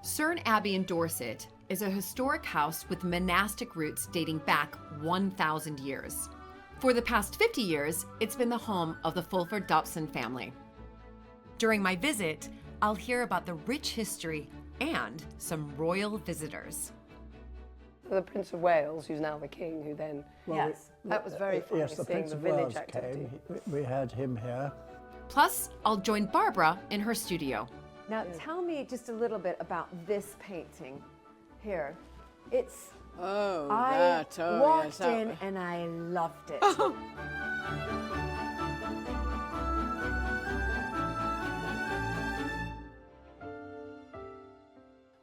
Cerne Abbey in Dorset is a historic house with monastic roots dating back 1,000 years. For the past 50 years, it's been the home of the Fulford-Dobson family. During my visit, I'll hear about the rich history and some royal visitors. The Prince of Wales, who's now the king, who then... Yes, that was very funny, yes, the seeing Prince the of village Wales activity. came. We had him here. Plus, I'll join Barbara in her studio. Now, tell me just a little bit about this painting here. It's... I walked in and I loved it.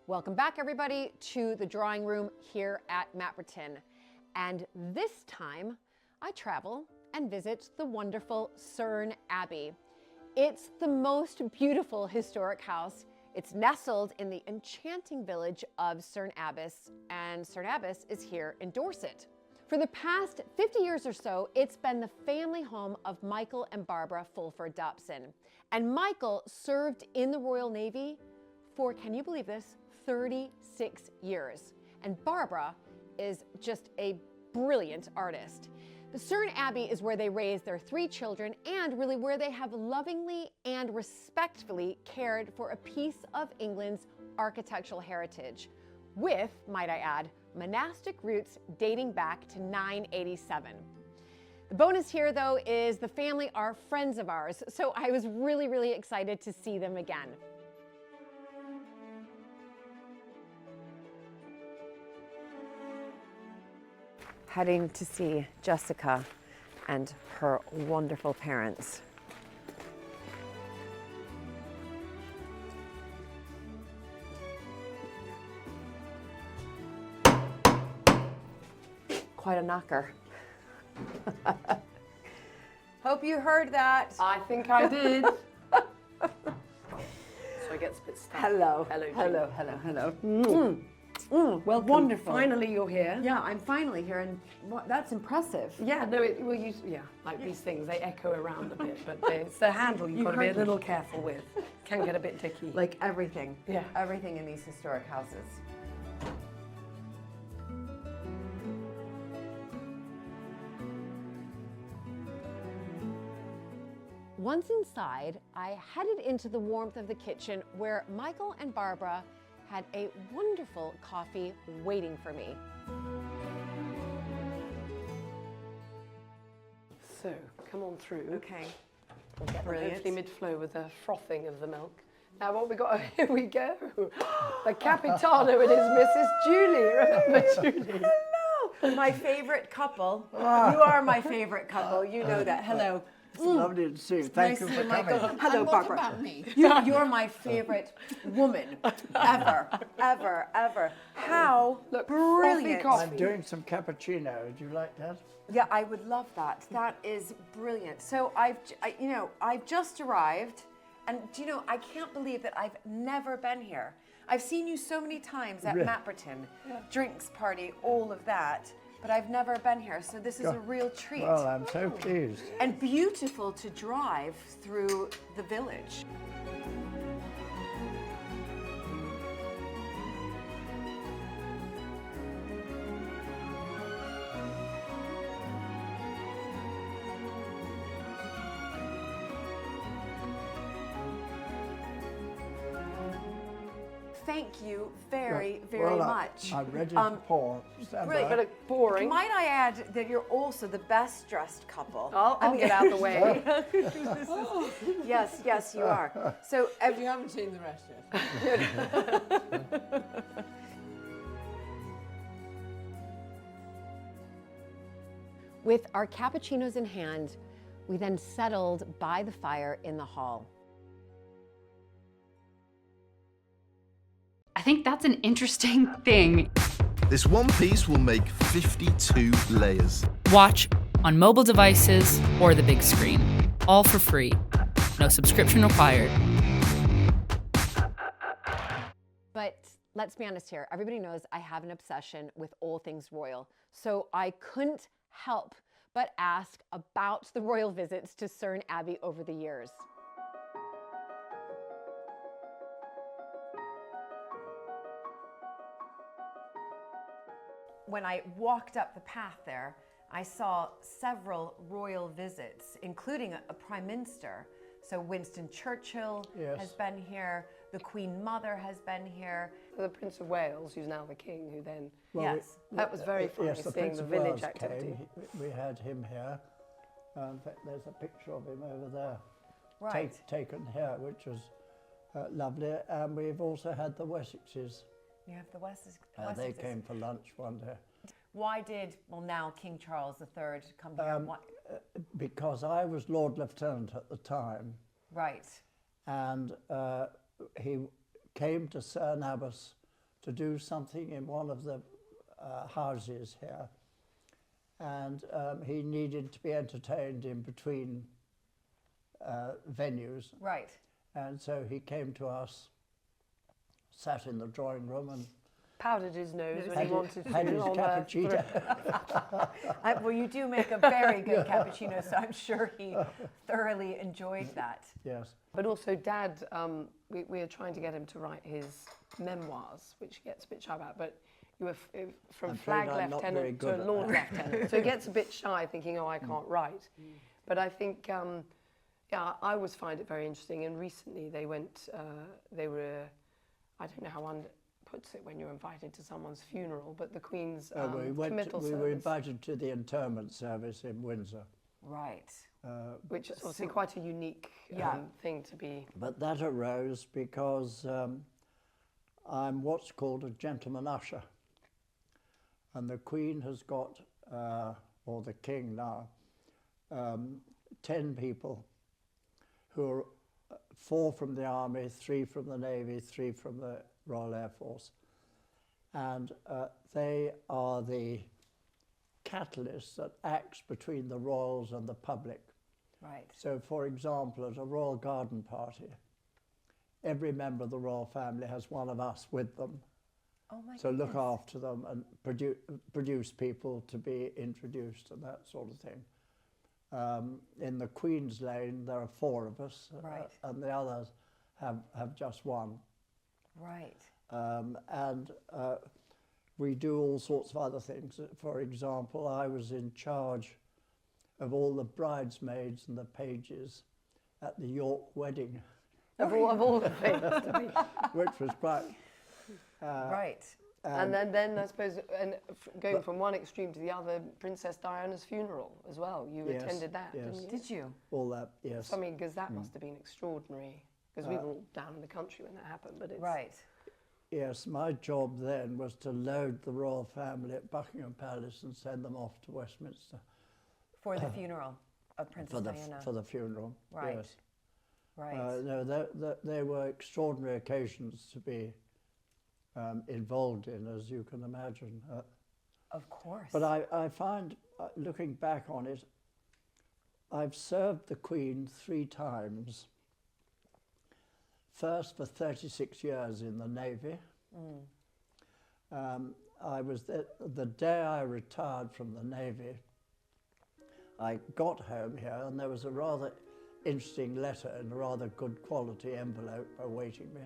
Welcome back, everybody, to the drawing room here at Mapperton. And this time, I travel and visit the wonderful Cerne Abbey. It's the most beautiful historic house. It's nestled in the enchanting village of Cerne Abbey, and Cerne Abbey is here in Dorset. For the past 50 years or so, it's been the family home of Michael and Barbara Fulford-Dobson. And Michael served in the Royal Navy for, can you believe this, 36 years. And Barbara is just a brilliant artist. The Cerne Abbey is where they raised their 3 children and really where they have lovingly and respectfully cared for a piece of England's architectural heritage with, might I add, monastic roots dating back to 987. The bonus here, though, is the family are friends of ours, so I was really excited to see them again. Heading to see Jessica and her wonderful parents. Quite a knocker. Hope you heard that. I think I did. So it gets a bit stuck. Hello. Hello. Well, wonderful. Finally, you're here. Yeah, I'm finally here, and that's impressive. Yeah, no, like these things, they echo around a bit, but it's the handle you've got to be a little careful with. Can get a bit dicky. Like everything. Yeah. Everything in these historic houses. Once inside, I headed into the warmth of the kitchen where Michael and Barbara had a wonderful coffee waiting for me. So, come on through. Okay. We'll get Brilliant. hopefully mid-flow with the frothing of the milk. Now what we got, here we go. The Capitano and his Mrs. Julie. Remember Julie? Hello, my favorite couple. You are my favorite couple, you know that. Hello. It's lovely to see you. Thank you Nice for to meet coming. Michael. Hello, Barbara. About me. You're my favorite woman ever. How Look, brilliant. frothy coffee. I'm doing some cappuccino. Would you like that? Yeah, I would love that. That is brilliant. So I've just arrived, and do you know, I can't believe that I've never been here. I've seen you so many times at Really? Mapperton, drinks party, all of that, but I've never been here. So this is a real treat. Well, I'm so pleased. And beautiful to drive through the village. Thank you very much. I'm ready to pour. Stand really, by. But boring. Might I add that you're also the best dressed couple? I'll get out of the way. Yes, you are. So You haven't seen the rest yet. with our cappuccinos in hand, we then settled by the fire in the hall. I think that's an interesting thing. This one piece will make 52 layers. Watch on mobile devices or the big screen. All for free. No subscription required. But let's be honest here. Everybody knows I have an obsession with all things royal. So I couldn't help but ask about the royal visits to Cerne Abbey over the years. when I walked up the path there, I saw several royal visits, including a prime minister. So Winston Churchill has been here. The Queen Mother has been here. The Prince of Wales, who's now the king, who then... Well, yes. That was very funny, yes, the seeing Prince the of village Wales activity. came. We had him here. In fact, there's a picture of him over there. Right. Taken here, which was lovely. And we've also had the Wessexes. You have the Wessexes. They came for lunch one day. Why did, well, now King Charles III come here? Why? Because I was Lord Lieutenant at the time. Right. And he came to Cerne Abbey to do something in one of the houses here. And he needed to be entertained in between venues. Right. And so he came to us, sat in the drawing room and Powdered his nose when he wanted to. had his cappuccino. Well, you do make a very good cappuccino, so I'm sure he thoroughly enjoyed that. Yes. But also, Dad, we are trying to get him to write his memoirs, which he gets a bit shy about. But you were from I'm flag afraid I'm not very lieutenant good to at Lord that. Lieutenant. So he gets a bit shy, thinking, "Oh, I can't write." But I think, yeah, I always find it very interesting. And recently, they went. They were. I don't know how one puts it when you're invited to someone's funeral, but the Queen's committal we service, were invited to the interment service in Windsor. Right. which is obviously quite a unique thing to be. But that arose because I'm what's called a gentleman usher. And the Queen has got, or the King now, 10 people who are 4 from the Army, 3 from the Navy, 3 from the Royal Air Force. And they are the catalyst that acts between the royals and the public. Right. So, for example, at a royal garden party, every member of the royal family has one of us with them. Oh my So goodness. look after them and produce people to be introduced and that sort of thing. In the Queen's Lane, there are 4 of us, Right. and the others have just one. Right. And we do all sorts of other things. For example, I was in charge of all the bridesmaids and the pages at the York wedding, Of all the things to be. which was quite... Right. And then I suppose, going from one extreme to the other, Princess Diana's funeral as well. You Yes, attended that, yes. didn't you? Did you? all that, yes. So, I mean, because that must have been extraordinary. Because we were all down in the country when that happened, but it's... Right. Yes, my job then was to load the royal family at Buckingham Palace and send them off to Westminster For the funeral of Princess Diana. for the funeral. Right. Yes. Right. No, they were extraordinary occasions to be involved in, as you can imagine. Of course. But I find, looking back on it, I've served the Queen 3 times. First for 36 years in the Navy. I was the day I retired from the Navy, I got home here and there was a rather interesting letter in a rather good quality envelope awaiting me.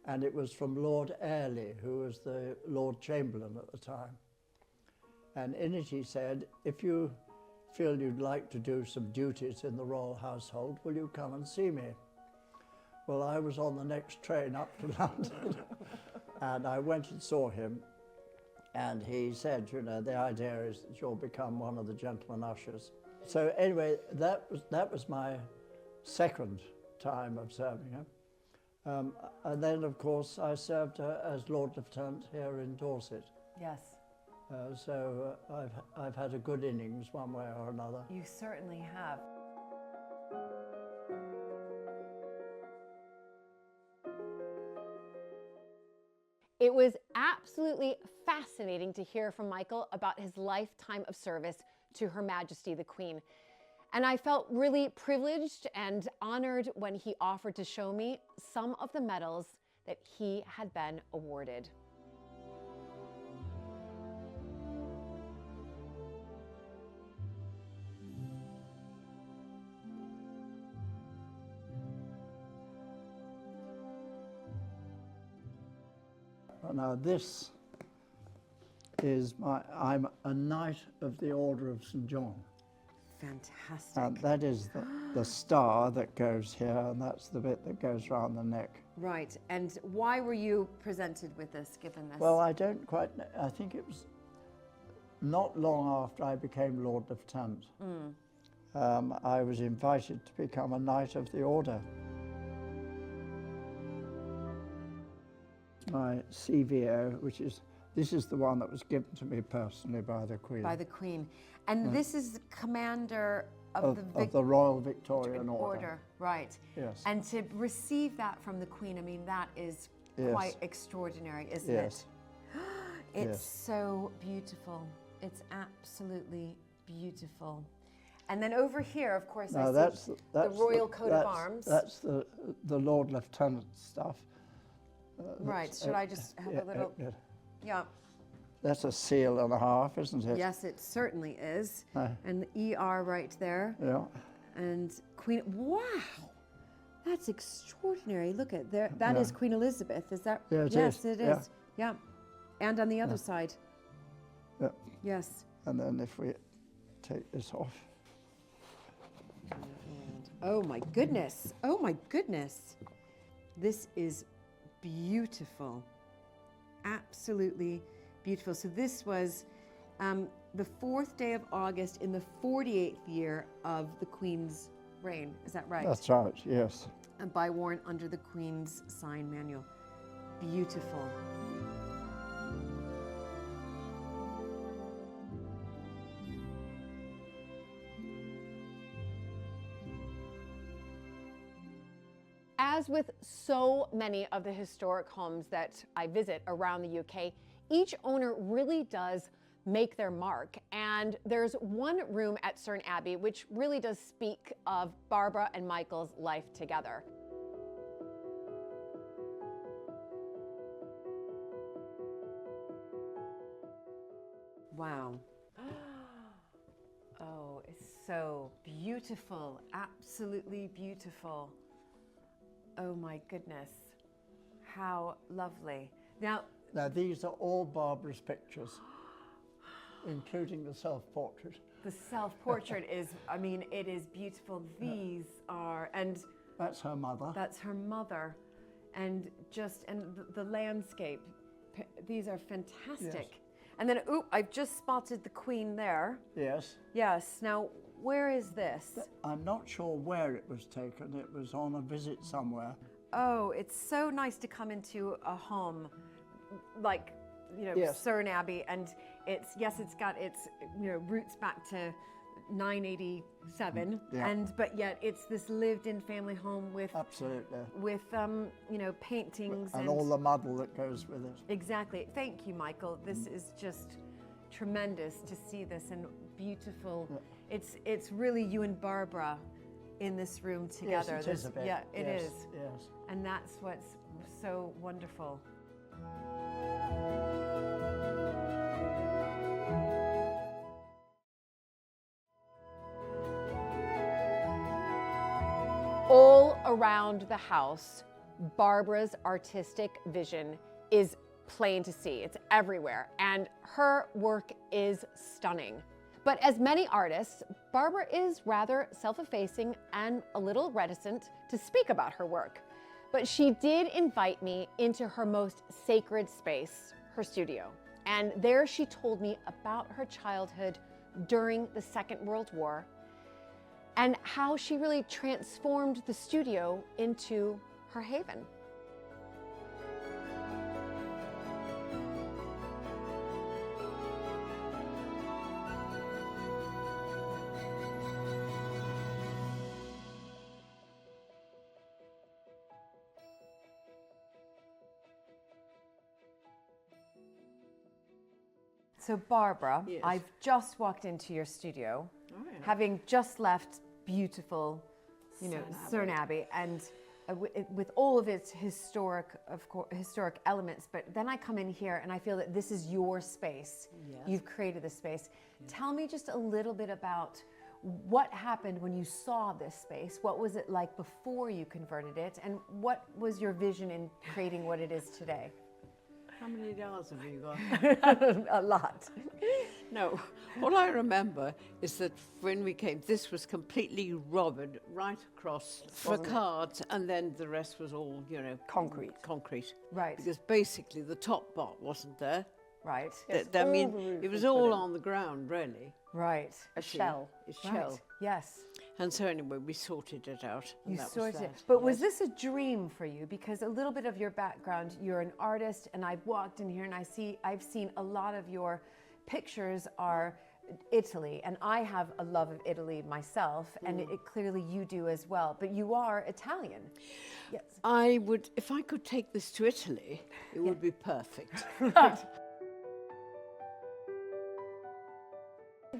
And it was from Lord Airlie, who was the Lord Chamberlain at the time. And in it he said, if you feel you'd like to do some duties in the royal household, will you come and see me? Well, I was on the next train up to London and I went and saw him, and he said, you know, the idea is that you'll become one of the gentlemen ushers. So anyway, that was my second time of serving him. And then, of course, I served as Lord Lieutenant here in Dorset. Yes. So I've had a good innings one way or another. You certainly have. It was absolutely fascinating to hear from Michael about his lifetime of service to Her Majesty the Queen. And I felt really privileged and honored when he offered to show me some of the medals that he had been awarded. Now this is I'm a Knight of the Order of St. John. Fantastic. And that is the star that goes here, and that's the bit that goes round the neck. Right. And why were you presented with this, given this? Well, I don't quite know. I think it was not long after I became Lord Lieutenant. I was invited to become a Knight of the Order. My CVO, this is the one that was given to me personally by the Queen. By the Queen. And this is the commander of the Royal Victorian Order. Right. Yes. And to receive that from the Queen, I mean, that is quite extraordinary, isn't Yes. it? It's Yes. so beautiful. It's absolutely beautiful. And then over here, of course, Now I see the Royal Coat of Arms. That's the Lord Lieutenant stuff. Right. Should I just have a little? Yeah. That's a seal and a half, isn't it? Yes, it certainly is. And the ER right there. Yeah. And Queen, wow, that's extraordinary. Look at there, that is Queen Elizabeth, is that? Yeah, it yes, is. it Yeah. is. Yeah. And on the other side. Yeah. Yes. And then if we take this off. Oh my goodness. Oh my goodness. This is beautiful. Absolutely beautiful. So this was the 4th day of August in the 48th year of the Queen's reign. Is that right? That's right, yes. And by worn under the Queen's sign manual. Beautiful. As with so many of the historic homes that I visit around the UK, each owner really does make their mark. And there's one room at Cerne Abbey which really does speak of Barbara and Michael's life together. Wow. Oh, it's so beautiful, absolutely beautiful. Oh my goodness, how lovely. Now these are all Barbara's pictures, including the self-portrait. the self-portrait is, I mean, it is beautiful. These are, and That's her mother. that's her mother. And just, and the landscape, these are fantastic. Yes. And then, I've just spotted the Queen there. Yes. Yes, now where is this? I'm not sure where it was taken. It was on a visit somewhere. Oh, it's so nice to come into a home like, Yes. Cerne Abbey, and it's got its, roots back to 987, Yeah. but yet it's this lived-in family home with Absolutely. paintings And all the muddle that goes with it. Exactly. Thank you, Michael. This is just tremendous to see this and beautiful. Yeah. It's really you and Barbara in this room together. Yes, it is a bit. Yeah, it Yes, is. Yes. And that's what's so wonderful. All around the house, Barbara's artistic vision is plain to see. It's everywhere, and her work is stunning. But as many artists, Barbara is rather self-effacing and a little reticent to speak about her work. But she did invite me into her most sacred space, her studio. And there she told me about her childhood during the Second World War and how she really transformed the studio into her haven. So Barbara, Yes. I've just walked into your studio, having just left beautiful, Cerne Abbey, and with all of its historic elements. But then I come in here and I feel that this is your space. Yes. You've created this space. Tell me just a little bit about what happened when you saw this space. What was it like before you converted it, and what was your vision in creating what it is today? How many hours have you got? A lot. No, all I remember is that when we came, this was completely rubbered right across for cards, and then the rest was all, you know, Concrete. Concrete. Right. Because basically the top part wasn't there. Right. I mean, all the roof it was was put all in. on the ground, really. Right. A shell. It's Right. shell. Yes. And so anyway, we sorted it out. And You that was sorted it. that. But was this a dream for you? Because a little bit of your background, you're an artist, and I've walked in here and I've seen a lot of your pictures are Italy, and I have a love of Italy myself, and it clearly you do as well. But you are Italian. Yes. I would, if I could take this to Italy, it would be perfect.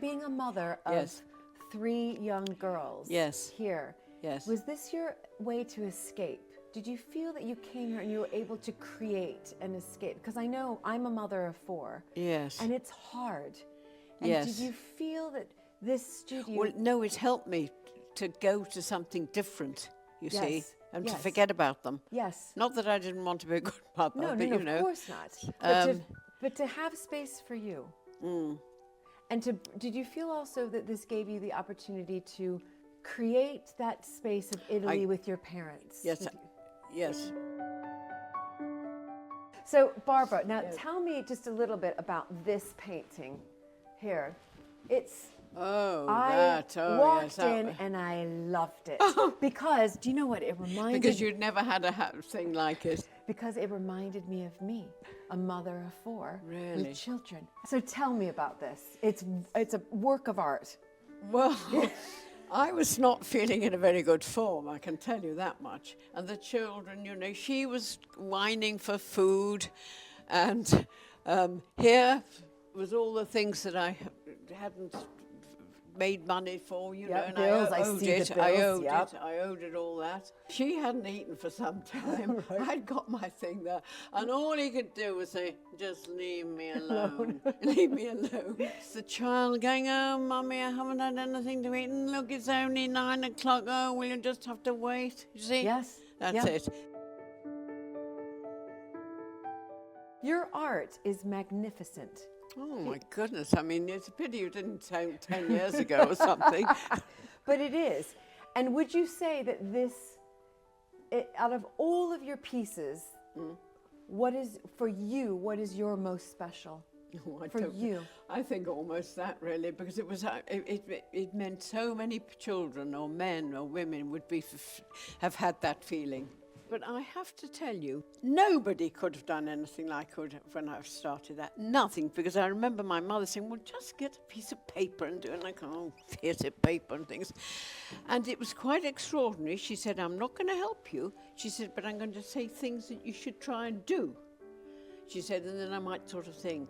Being a mother of Yes. 3 young girls Yes. here, Yes. was this your way to escape? Did you feel that you came here and you were able to create an escape? Because I know I'm a mother of 4. Yes. And it's hard. And Yes. did you feel that this studio... Well, no, it helped me to go to something different, you see, Yes, and to yes. forget about them. Yes. Not that I didn't want to be a good mother, No, but no, you know. of course not. But to have space for you. And did you feel also that this gave you the opportunity to create that space of Italy with your parents? Yes, yes. So, Barbara, now tell me just a little bit about this painting here. It's Oh, I that. Oh, walked yes. that- in and I loved it because do you know what it reminded? because you'd never had a thing like it. Because it reminded me of me, a mother of 4 Really? with children. So tell me about this. It's a work of art. Well, I was not feeling in a very good form, I can tell you that much. And the children, you know, she was whining for food, and here was all the things that I hadn't made money for, you Yep, know, and bills, I I owed see the it. I bills, owed yep. it. I owed it all that. She hadn't eaten for some time. I'd got my thing there, and all he could do was say, "Just leave me alone. Leave me alone." It's the child going, "Oh, mummy, I haven't had anything to eat. And look, it's only 9 o'clock. Oh, will you just have to wait?" You see? Yes. That's yeah. it. Your art is magnificent. Oh my goodness! I mean, it's a pity you didn't say 10 years ago or something. But it is. And would you say that this, out of all of your pieces, what is, for you, what is your most special? Oh, I For don't- you. I think almost that really, because it was it meant so many children or men or women would have had that feeling. But I have to tell you, nobody could have done anything like I could when I started that. Nothing, because I remember my mother saying, "Well, just get a piece of paper and do it." Like, oh, piece of paper and things. And it was quite extraordinary. She said, "I'm not going to help you." She said, "But I'm going to say things that you should try and do." She said, "And then I might sort of thing."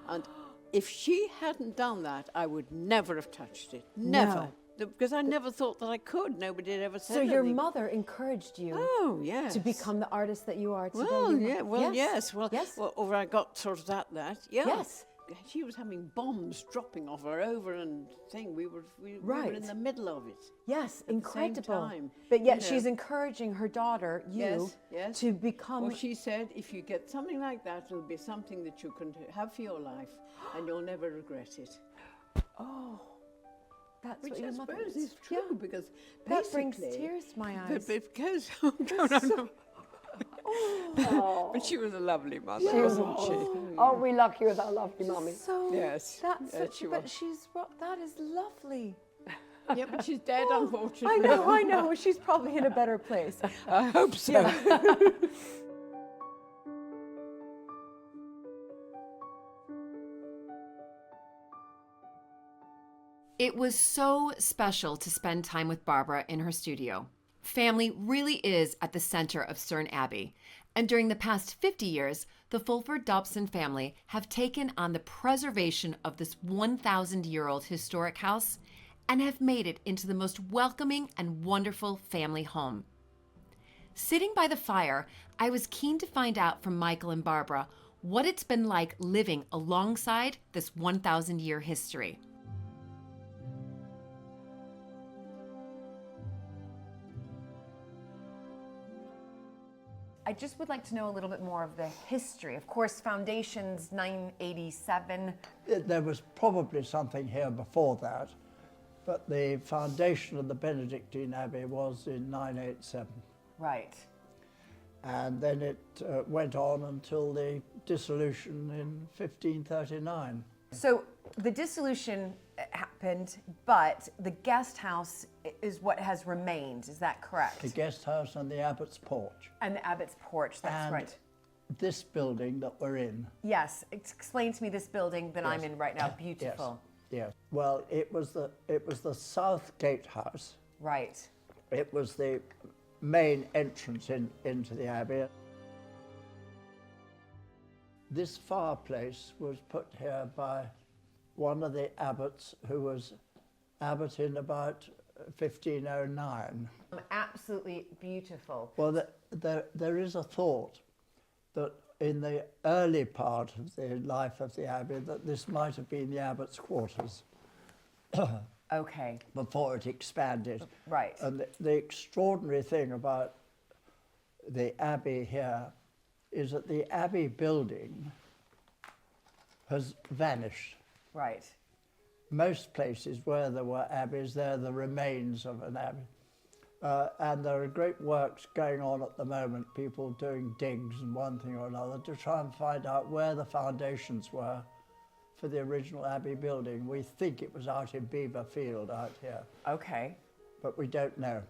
And if she hadn't done that, I would never have touched it. Never. Because I never thought that I could. Nobody had ever said So your anything. mother encouraged you Oh, yes. to become the artist that you are today. Well, You- yeah, well, yes. Well, yes. well, or I got sort of that, yeah. Yes. She was having bombs dropping off her over and thing. We were in Right. the middle of it. Yes, the same incredible. time, But yet you know. she's encouraging her daughter, you, Yes, yes. to become. Well, she said, if you get something like that, it'll be something that you can have for your life, and you'll never regret it. That's Which what I your mother suppose was- is true, yeah. because That brings basically- tears to my But eyes. because, no. But she was a lovely mother, wasn't she? Aren't we lucky with our lovely mummy? So Yes, that's yes, she but was. that is lovely. Yeah, but she's dead, I unfortunately. I know. She's probably in a better place. I hope so. It was so special to spend time with Barbara in her studio. Family really is at the center of Cerne Abbey, and during the past 50 years, the Fulford-Dobson family have taken on the preservation of this 1,000-year-old historic house and have made it into the most welcoming and wonderful family home. Sitting by the fire, I was keen to find out from Michael and Barbara what it's been like living alongside this 1,000-year history. I just would like to know a little bit more of the history. Of course, foundations 987. There was probably something here before that, but the foundation of the Benedictine Abbey was in 987. Right. And then it went on until the dissolution in 1539. So the dissolution happened, but the guest house is what has remained. Is that correct? The guest house and the abbot's porch. And the abbot's porch, that's And right. this building that we're in. Yes, explain to me this building that I'm in right now. Beautiful. Yes. Well, it was the South Gatehouse. Right. It was the main entrance into the abbey. This fireplace was put here by one of the abbots who was abbot in about 1509. Absolutely beautiful. Well, there is a thought that in the early part of the life of the abbey that this might have been the abbot's quarters. Okay. Before it expanded. Right. And the extraordinary thing about the abbey here is that the abbey building has vanished. Right. Most places where there were abbeys, they're the remains of an abbey. And there are great works going on at the moment, people doing digs and one thing or another to try and find out where the foundations were for the original abbey building. We think it was out in Beaver Field out here. Okay. But we don't know.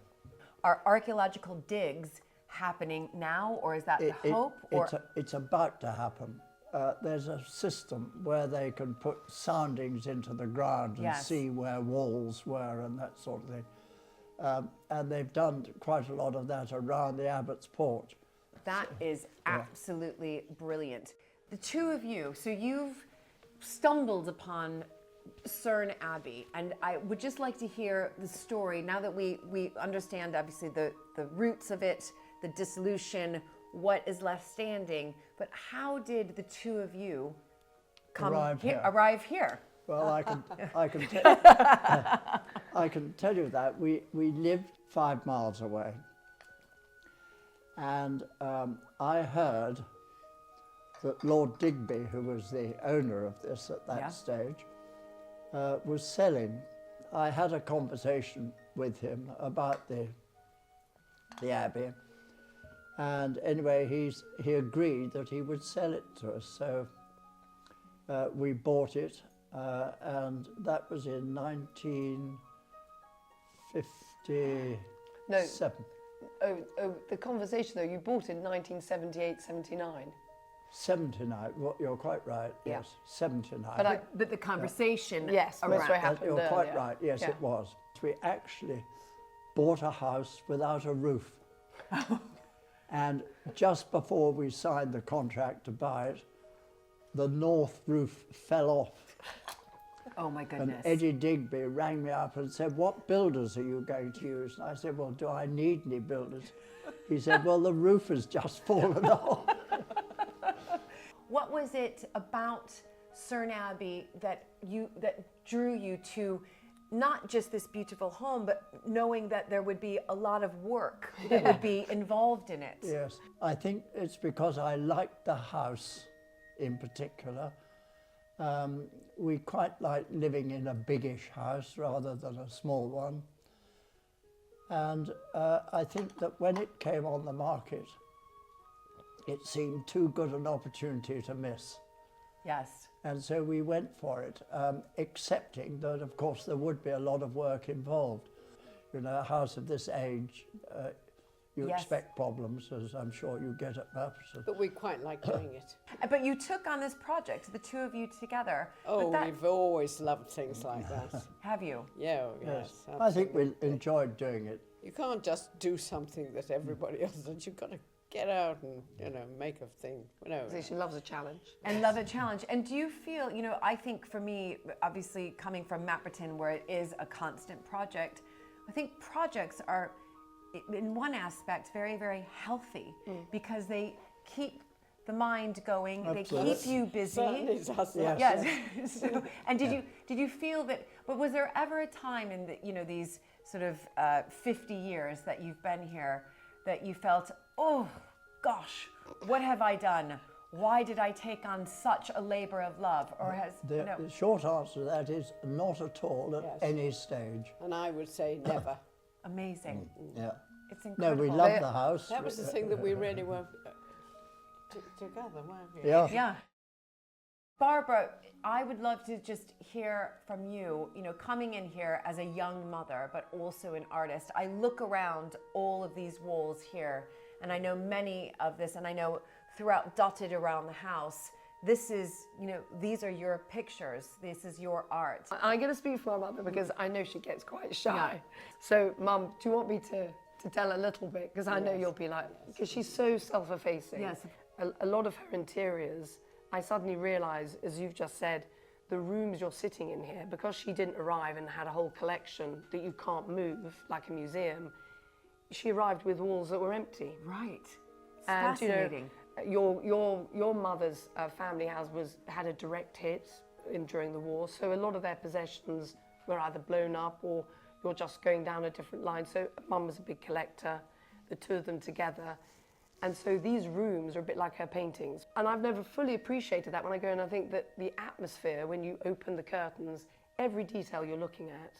Are archaeological digs happening now, or is that the hope? It's about to happen. There's a system where they can put soundings into the ground and see where walls were and that sort of thing. And they've done quite a lot of that around the abbot's porch. That is absolutely brilliant. The two of you, so you've stumbled upon Cerne Abbey, and I would just like to hear the story now that we understand obviously the roots of it, the dissolution, what is left standing, but how did the two of you arrive here? Well, I can tell you that we lived 5 miles away, and I heard that Lord Digby, who was the owner of this at that stage, was selling. I had a conversation with him about the abbey, and anyway, he agreed that he would sell it to us. So we bought it, and that was in 1957. No, the conversation though, you bought in 1978, 79. 79, well, you're quite right, yes, 79. But the conversation yes, around. that's what happened You're earlier. quite right, yes, it was. We actually bought a house without a roof. And just before we signed the contract to buy it, the north roof fell off. Oh my goodness. And Eddie Digby rang me up and said, "What builders are you going to use?" And I said, "Well, do I need any builders?" He said, "Well, the roof has just fallen off." What was it about Cerne Abbey that drew you to not just this beautiful home, but knowing that there would be a lot of work that would be involved in it? Yes, I think it's because I liked the house in particular. We quite like living in a biggish house rather than a small one. And I think that when it came on the market, it seemed too good an opportunity to miss. Yes. And so we went for it, accepting that, of course, there would be a lot of work involved. You know, a house of this age, you expect problems, as I'm sure you get at Mapperton. But we quite like doing it. But you took on this project, the two of you together. Oh, we've always loved things like that. Have you? Yeah, yes. I think we enjoyed doing it. You can't just do something that everybody else does. You've got to get out and, make a thing. So she loves a challenge. And love a challenge. And do you feel, I think for me, obviously coming from Mapperton, where it is a constant project, I think projects are, in one aspect, very, very healthy because they keep the mind going, Absolutely. they keep you busy. Certainly does that. Yes. So, and did you feel that? But was there ever a time in the these sort of 50 years that you've been here that you felt, oh, gosh, what have I done? Why did I take on such a labor of love? Or has The short answer to that is not at all at any stage. And I would say never. amazing. Yeah. It's No, incredible. we love the house. That was the thing that we really were together, weren't we? Yeah. Yeah. Barbara, I would love to just hear from you, coming in here as a young mother, but also an artist. I look around all of these walls here, and I know many of this, and I know throughout, dotted around the house, this is, these are your pictures. This is your art. I'm going to speak for my mother because I know she gets quite shy. Yeah. So, Mum, do you want me to tell a little bit? Because I know you'll be like, because she's so self-effacing. Yes. A lot of her interiors, I suddenly realise, as you've just said, the rooms you're sitting in here, because she didn't arrive and had a whole collection that you can't move, like a museum, she arrived with walls that were empty. Right. It's And fascinating. your mother's family house had a direct hit during the war, so a lot of their possessions were either blown up or you're just going down a different line. So Mum was a big collector, the two of them together, and so these rooms are a bit like her paintings. And I've never fully appreciated that when I go and I think that the atmosphere, when you open the curtains, every detail you're looking at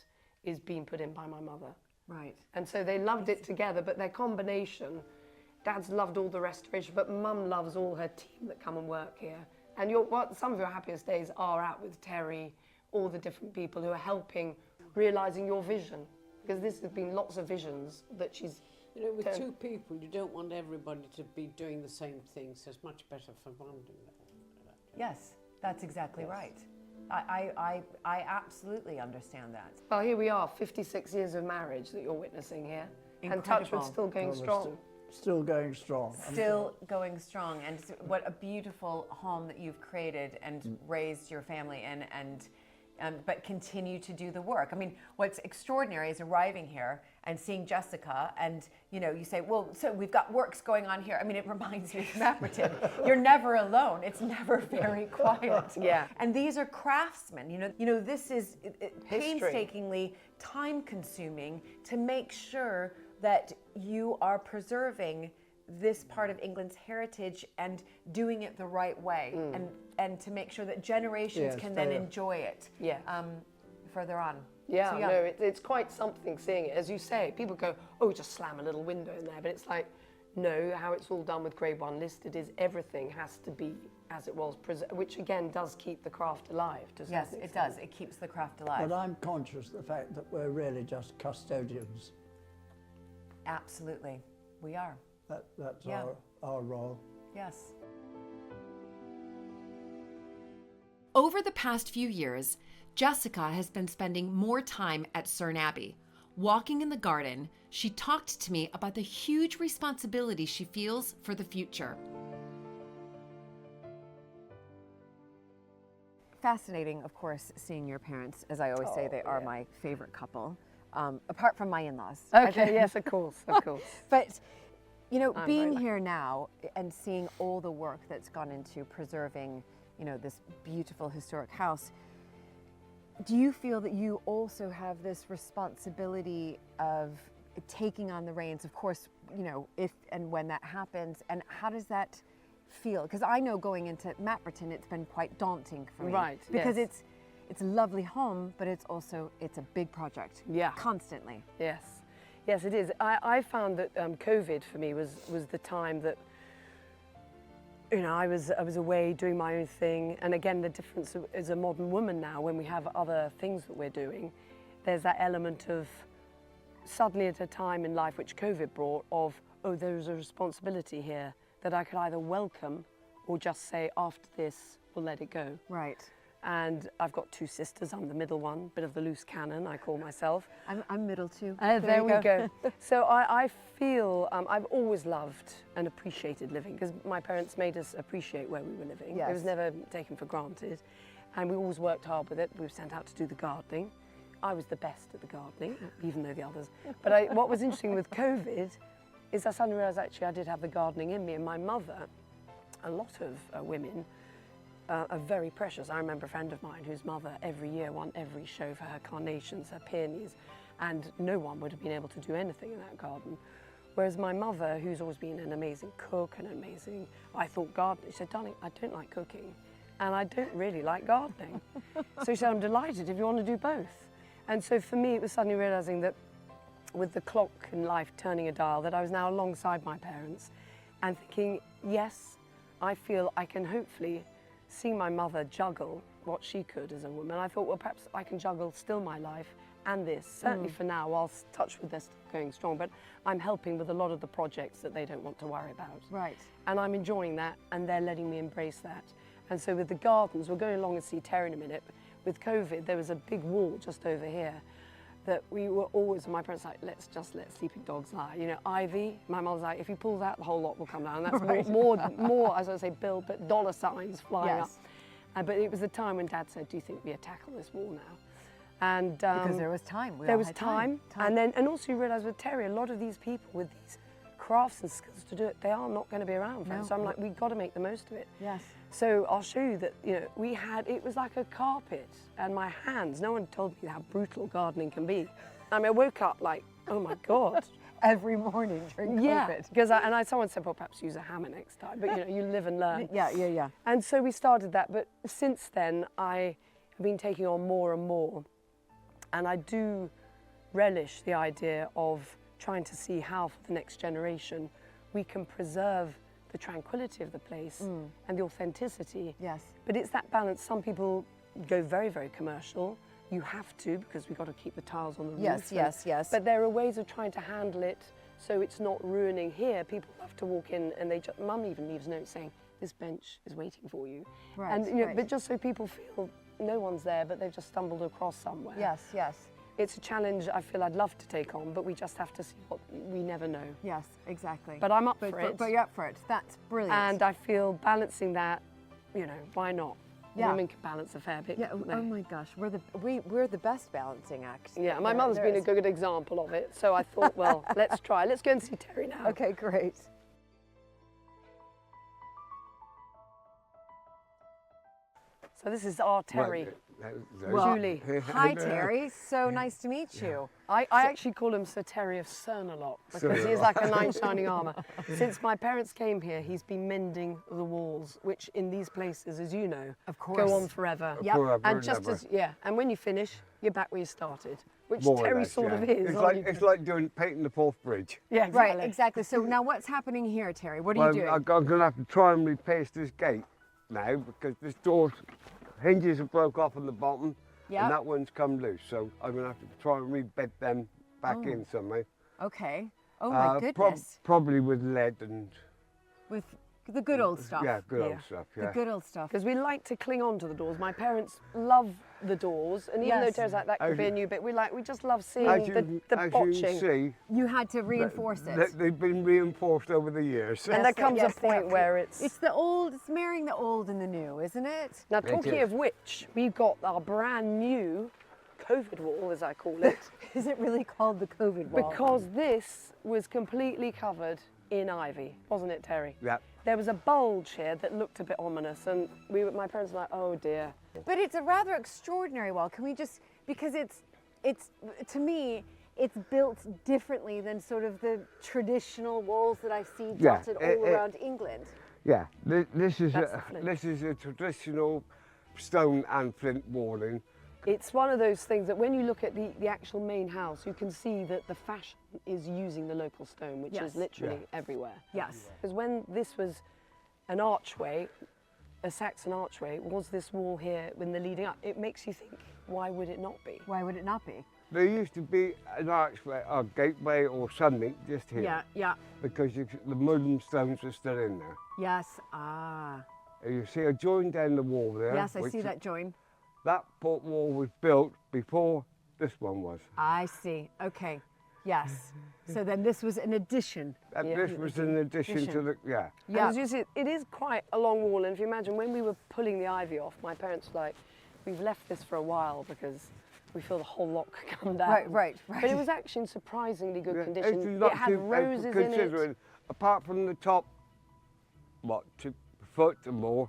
is being put in by my mother. Right. And so they loved it together, but their combination, Dad's loved all the restoration, but Mum loves all her team that come and work here. And some of your happiest days are out with Terry, all the different people who are helping, realising your vision. Because this has been lots of visions that she's... with two people, you don't want everybody to be doing the same thing, so it's much better for one doing that. Yes, that's exactly right. I absolutely understand that. Well, here we are, 56 years of marriage that you're witnessing here. And Incredible. Touchwood still going strong. Still going strong. Still going strong, and what a beautiful home that you've created and raised your family in, and but continue to do the work. I mean, what's extraordinary is arriving here and seeing Jessica, and you say, well, so we've got works going on here. I mean, it reminds me of Mapperton. You're never alone. It's never very quiet. Yeah. And these are craftsmen. This is painstakingly time-consuming to make sure that you are preserving this part of England's heritage and doing it the right way, and to make sure that generations can then enjoy it further on. Yeah, So, no, it's quite something seeing it. As you say, people go, oh, just slam a little window in there. But it's like, no, how it's all done with Grade 1 listed is everything has to be as it was, which again does keep the craft alive. Yes, it does. It keeps the craft alive. But I'm conscious of the fact that we're really just custodians. Absolutely. We are. That's our role. Yes. Over the past few years, Jessica has been spending more time at Cerne Abbey. Walking in the garden, she talked to me about the huge responsibility she feels for the future. Fascinating, of course, seeing your parents. As I always say, they are my favorite couple, apart from my in-laws. Okay, yes, of course, of course. But, being here now and seeing all the work that's gone into preserving, this beautiful historic house, do you feel that you also have this responsibility of taking on the reins, of course, if and when that happens, and how does that feel? Because I know going into Mapperton, it's been quite daunting for me. Right, because yes. it's a lovely home, but it's a big project. Yeah. Constantly. Yes, yes, it is. I found that COVID for me was the time that, I was away doing my own thing. And again, the difference as a modern woman now, when we have other things that we're doing, there's that element of suddenly at a time in life which COVID brought of, oh, there's a responsibility here that I could either welcome or just say, after this, we'll let it go. Right. And I've got two sisters. I'm the middle one, bit of the loose cannon, I call myself. I'm middle too. There we go. So I feel I've always loved and appreciated living because my parents made us appreciate where we were living. Yes. It was never taken for granted. And we always worked hard with it. We were sent out to do the gardening. I was the best at the gardening, even though the others. But what was interesting with COVID is I suddenly realised actually I did have the gardening in me. And my mother, a lot of women, are very precious. I remember a friend of mine whose mother every year won every show for her carnations, her peonies, and no one would have been able to do anything in that garden. Whereas my mother, who's always been an amazing cook and I thought gardening, she said, darling, I don't like cooking and I don't really like gardening. So she said, I'm delighted if you want to do both. And so for me, it was suddenly realizing that with the clock in life turning a dial, that I was now alongside my parents and thinking, yes, I feel I can hopefully see my mother juggle what she could as a woman. I thought, well, perhaps I can juggle still my life and this, certainly for now, whilst touch with this going strong, but I'm helping with a lot of the projects that they don't want to worry about. Right. And I'm enjoying that, and they're letting me embrace that. And so with the gardens, we're going along and see Terry in a minute. With COVID, there was a big wall just over here that we were always, my parents were like, let's just let sleeping dogs lie. You know, ivy, my mum was like, if he pulls out, the whole lot will come down. And that's Right. more, as I say, Bill, but dollar signs flying Yes. up. But it was the time when Dad said, do you think we tackle this wall now? And Because there was time. We there all was had time. And also you realise with Terry, a lot of these people with these crafts and skills to do it, they are not going to be around forever. No. So I'm like, we've got to make the most of it. Yes. So I'll show you that, you know, it was like a carpet and my hands, no one told me how brutal gardening can be. I mean, I woke up like, oh my God. Every morning during Yeah, COVID. because someone said, well, perhaps use a hammer next time, but you know, you live and learn. Yeah. And so we started that, but since then I have been taking on more and more. And I do relish the idea of trying to see how for the next generation we can preserve the tranquility of the place and the authenticity. Yes. But it's that balance. Some people go very, very commercial. You have to, because we've got to keep the tiles on the roof. Yes. But there are ways of trying to handle it so it's not ruining here. People love to walk in and Mum even leaves notes saying, this bench is waiting for you. Right, And, you know, right. but just so people feel no one's there, but they've just stumbled across somewhere. Yes. It's a challenge I feel I'd love to take on, but we just have to see what we never know. Yes, exactly. But I'm up for it. But you're up for it. That's brilliant. And I feel balancing that, you know, why not? Yeah. Women can balance a fair bit. yeah. can't Oh they? my gosh, we're the best balancing act. Yeah, my There- mother's there been a is. good example of it. So I thought, well, let's try. Let's go and see Terry now. Okay, great. So this is our Terry. Well, Julie. hi Terry. So nice to meet you. I actually call him Sir Terry of Cerne a lot because he is like a knight in shining armour. Since my parents came here, he's been mending the walls, which in these places, as you know, Of course. go on forever. Yep. Forever And and just ever. as and when you finish, you're back where you started, which More or Terry less, sort yeah. of is. It's like doing painting the Forth Bridge. yeah, exactly. Right, exactly. So now what's happening here, Terry? What are Well, you doing? I'm going to have to try and replace this gate now because this door's hinges have broke off on the bottom Yep. and that one's come loose. So I'm going to have to try and rebed them back in somehow. Okay. Oh my goodness. Probably with lead and With the good old stuff. yeah, good old Yeah. stuff. The Yeah. good old stuff. Because we like to cling on to the doors. My parents love the doors, and even though Yes. Terry's like, that could As be a you- new bit, we just love seeing As the you can botching. see, You had to reinforce it. they've been reinforced over the years. And there comes yes, a point yes. where it's... It's the old, it's marrying the old and the new, isn't it? Now, talking is. of which, we've got our brand new COVID wall, as I call it, Is it really called the COVID wall? because this was completely covered in ivy, wasn't it, Terry? Yeah. There was a bulge here that looked a bit ominous, and my parents were like, oh dear. But it's a rather extraordinary wall. Can we just, because it's to me, it's built differently than sort of the traditional walls that I see Yeah, dotted it- all around England. Yeah, this is That's the flint. this is a traditional stone and flint walling. It's one of those things that when you look at the actual main house, you can see that the fashion is using the local stone, which Yes. is literally everywhere. Yes. Because when this was an archway, a Saxon archway, was this wall here when the leading up, it makes you think, why would it not be? Why would it not be? There used to be an archway, a gateway or something just here. Yeah. Because the modern stones are still in there. Yes. Ah. And you see a join down the wall there. Yes, I which see that join. That port wall was built before this one was. I see. Okay. Yes. So then this was an addition. And Yeah. this was an addition to the, yeah. And Yeah. as you see, it is quite a long wall, and if you imagine when we were pulling the ivy off, my parents were like, we've left this for a while because we feel the whole lot could come down. Right. But it was actually in surprisingly good Yeah, condition. it's It not had too- roses in considering, it. apart from the top, what, 2 foot or more,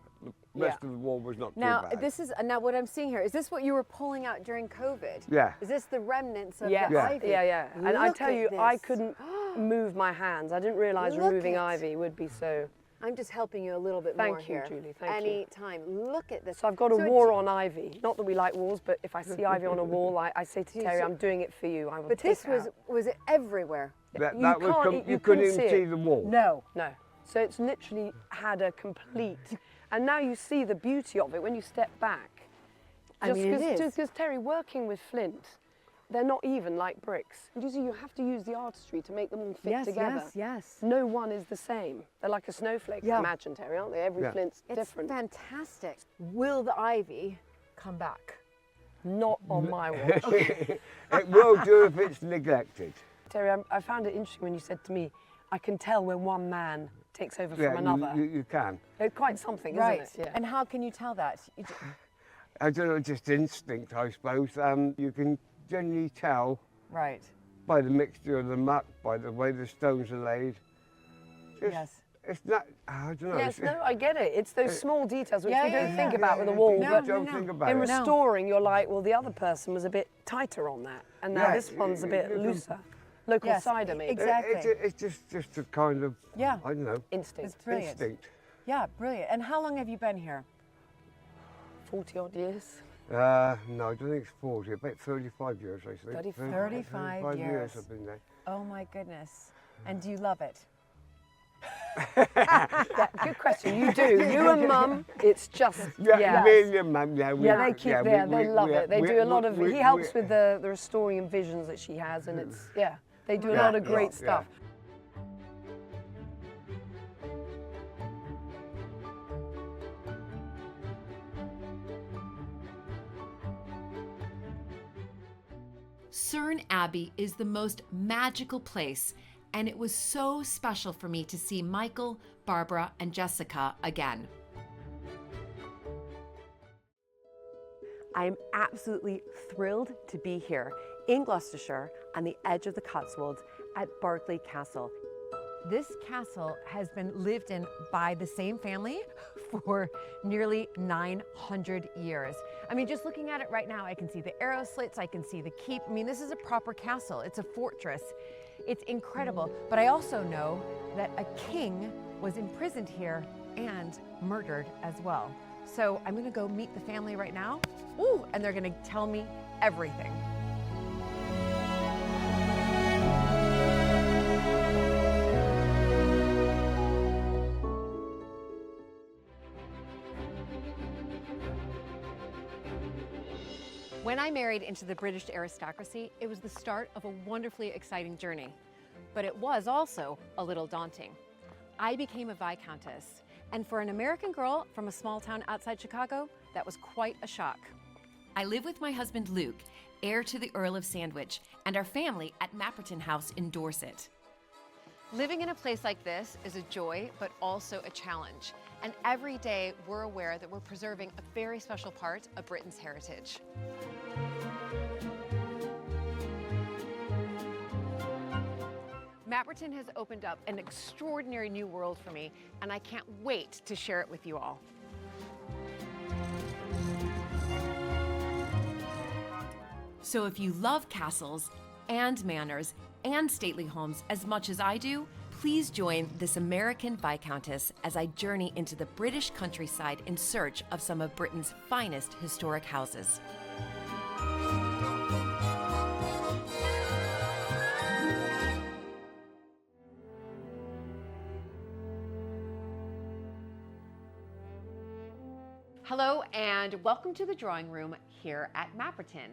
Rest of the wall was not too Now, bad. this is now what I'm seeing here. Is this what you were pulling out during COVID? Yeah. Is this the remnants of Yes. the ivy? Yeah. And I Look tell at you, I this. couldn't move my hands. I didn't realise Look removing at- ivy would be so. I'm just helping you a little bit Thank more you, here. Julie, thank you. Any time. Look at this. So I've got a So war on ivy. Not that we like wars, but if I see ivy on a wall, I say to Geez, Terry, so- I'm doing it for you. I will But take this it was it everywhere? That You was can't- you you couldn't couldn't even see see it. the wall. No. No. So it's literally had a complete, and now you see the beauty of it when you step back. I mean, it is. Just because Terry, working with flint, they're not even like bricks. And you see, you have to use the artistry to make them all fit together. Yes. No one is the same. They're like a snowflake, Yeah. I imagine, Terry, aren't they? Every Yeah. flint's It's different. fantastic. Will the ivy come back? Not on my watch. It will do if it's neglected. Terry, I found it interesting when you said to me, I can tell when one man takes over from another. You can. It's quite something, Right. isn't it? Yeah. And how can you tell that? I don't know, just instinct, I suppose. You can generally tell Right. by the mixture of the muck, by the way the stones are laid. Just- Yes. It's not, I don't know. Yes, it's- no, I get it. It's those small details which Yeah, we yeah, don't yeah. think about with a Yeah, wall, people but don't think about in it. restoring, you're like, well, the other person was a bit tighter on that, and now Yeah, this one's a bit you can- looser. Local Yes, cider, maybe. exactly. It's just a kind of, Yeah. I don't know, Instinct. It's brilliant. instinct. Yeah, brilliant. And how long have you been here? 40 odd years. No, I don't think it's 40, about 35 years, I think. 35. 35 years. I've been there. Oh my goodness. And do you love it? Yeah, good question. You do. You and Mum, it's just, Yeah, me and your mum, yeah. They keep there, they love it. They do a lot of, he helps with the restoring and visions that she has, and it's, they do a lot of great stuff. Cerne Abbey is the most magical place, and it was so special for me to see Michael, Barbara, and Jessica again. I'm absolutely thrilled to be here in Gloucestershire on the edge of the Cotswolds at Berkeley Castle. This castle has been lived in by the same family for nearly 900 years. I mean, just looking at it right now, I can see the arrow slits, I can see the keep. I mean, this is a proper castle. It's a fortress. It's incredible. But I also know that a king was imprisoned here and murdered as well. So I'm gonna go meet the family right now. Ooh, and they're gonna tell me everything. When I married into the British aristocracy, it was the start of a wonderfully exciting journey. But it was also a little daunting. I became a Viscountess, and for an American girl from a small town outside Chicago, that was quite a shock. I live with my husband Luke, heir to the Earl of Sandwich, and our family at Mapperton House in Dorset. Living in a place like this is a joy, but also a challenge. And every day we're aware that we're preserving a very special part of Britain's heritage. Mapperton has opened up an extraordinary new world for me, and I can't wait to share it with you all. So if you love castles and manors and stately homes as much as I do, please join this American Viscountess as I journey into the British countryside in search of some of Britain's finest historic houses. Hello and welcome to the drawing room here at Mapperton.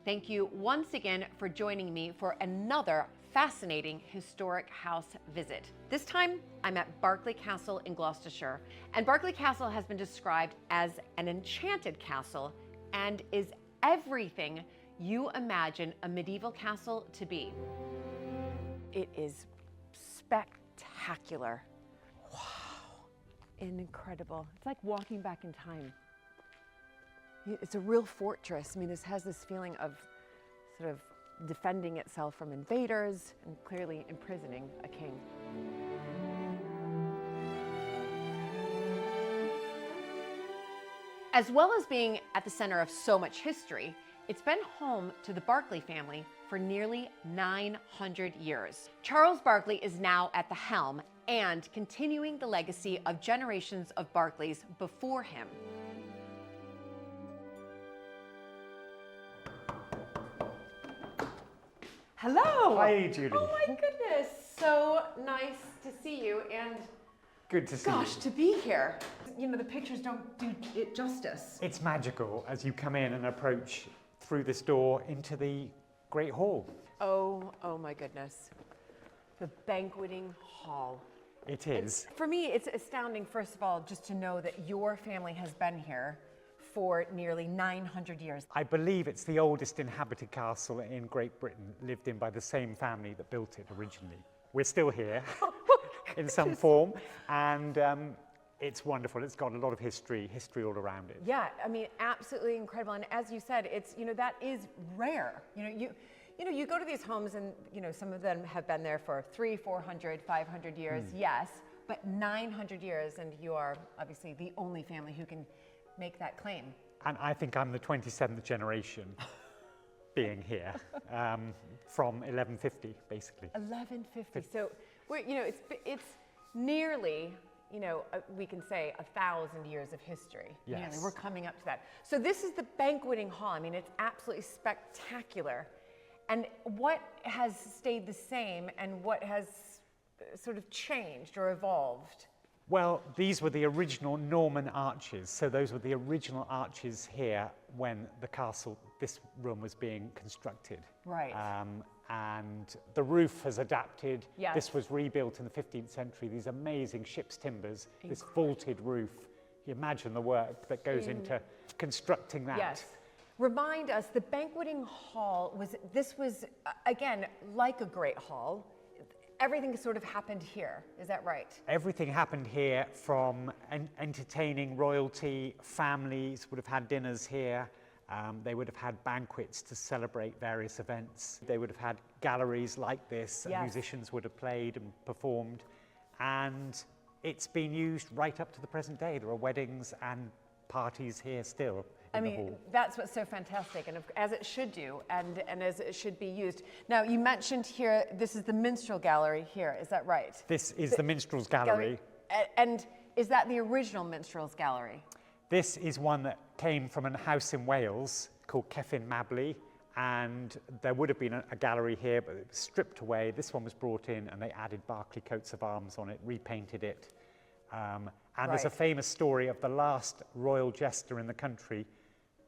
Thank you once again for joining me for another fascinating historic house visit. This time I'm at Berkeley Castle in Gloucestershire, and Berkeley Castle has been described as an enchanted castle and is everything you imagine a medieval castle to be. It is spectacular. Wow, and incredible. It's like walking back in time. It's a real fortress. I mean, this has this feeling of sort of defending itself from invaders and clearly imprisoning a king. As well as being at the center of so much history, it's been home to the Berkeley family for nearly 900 years. Charles Berkeley is now at the helm and continuing the legacy of generations of Berkeleys before him. Hello. Hi, Julie. Oh my goodness, so nice to see you, and Good to see gosh, you. to be here. You know, the pictures don't do it justice. It's magical as you come in and approach through this door into the Great Hall. Oh my goodness. The banqueting hall. It is. For me, it's astounding, first of all, just to know that your family has been here for nearly 900 years. I believe it's the oldest inhabited castle in Great Britain, lived in by the same family that built it originally. We're still here in some form, and it's wonderful. It's got a lot of history all around it. Yeah, I mean, absolutely incredible. And as you said, it's, you know, that is rare. You go to these homes and, you know, some of them have been there for 300, 400, 500 years, yes, but 900 years, and you are obviously the only family who can make that claim. And I think I'm the 27th generation being here, from 1150, basically. 1150. So, you know, it's nearly, you know, we can say 1,000 years of history. Yes. Nearly. We're coming up to that. So this is the banqueting hall. I mean, it's absolutely spectacular. And what has stayed the same and what has sort of changed or evolved? Well, these were the original Norman arches. So those were the original arches here when the castle, this room was being constructed. Right. And the roof has adapted. Yes. This was rebuilt in the 15th century, these amazing ship's timbers, this vaulted roof. You imagine the work that goes into constructing that. Yes. Remind us, the banqueting hall was again, like a great hall. Everything sort of happened here, is that right? Everything happened here, from entertaining royalty. Families would have had dinners here. They would have had banquets to celebrate various events. They would have had galleries like this, and musicians would have played and performed. And it's been used right up to the present day. There are weddings and parties here still. I mean, that's what's so fantastic, and as it should do, and as it should be used. Now, you mentioned here, this is the minstrel gallery here, is that right? This is the minstrels gallery. And is that the original minstrels gallery? This is one that came from a house in Wales called Cerne Abbey, and there would have been a gallery here, but it was stripped away. This one was brought in, and they added Berkeley coats of arms on it, repainted it. And there's a famous story of the last royal jester in the country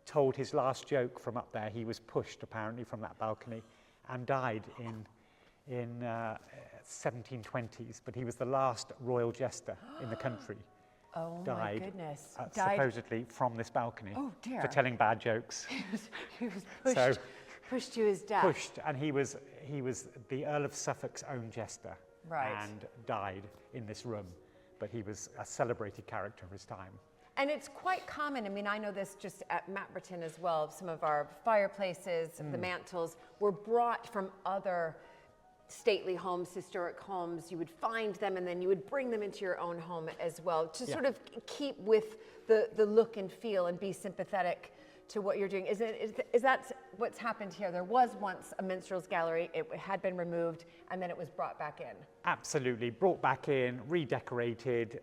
told his last joke from up there. He was pushed apparently from that balcony and died in 1720s, but he was the last royal jester in the country. Oh died, my goodness. Supposedly from this balcony. Oh dear. For telling bad jokes. He was pushed to his death. Pushed, and he was the Earl of Suffolk's own jester. Right. And died in this room, but he was a celebrated character of his time. And it's quite common, I mean, I know this just at Mappleton as well, some of our fireplaces, the mantles were brought from other stately homes, historic homes. You would find them and then you would bring them into your own home as well to sort of keep with the look and feel and be sympathetic to what you're doing. Is that what's happened here? There was once a minstrel's gallery, it had been removed, and then it was brought back in. Absolutely, brought back in, redecorated,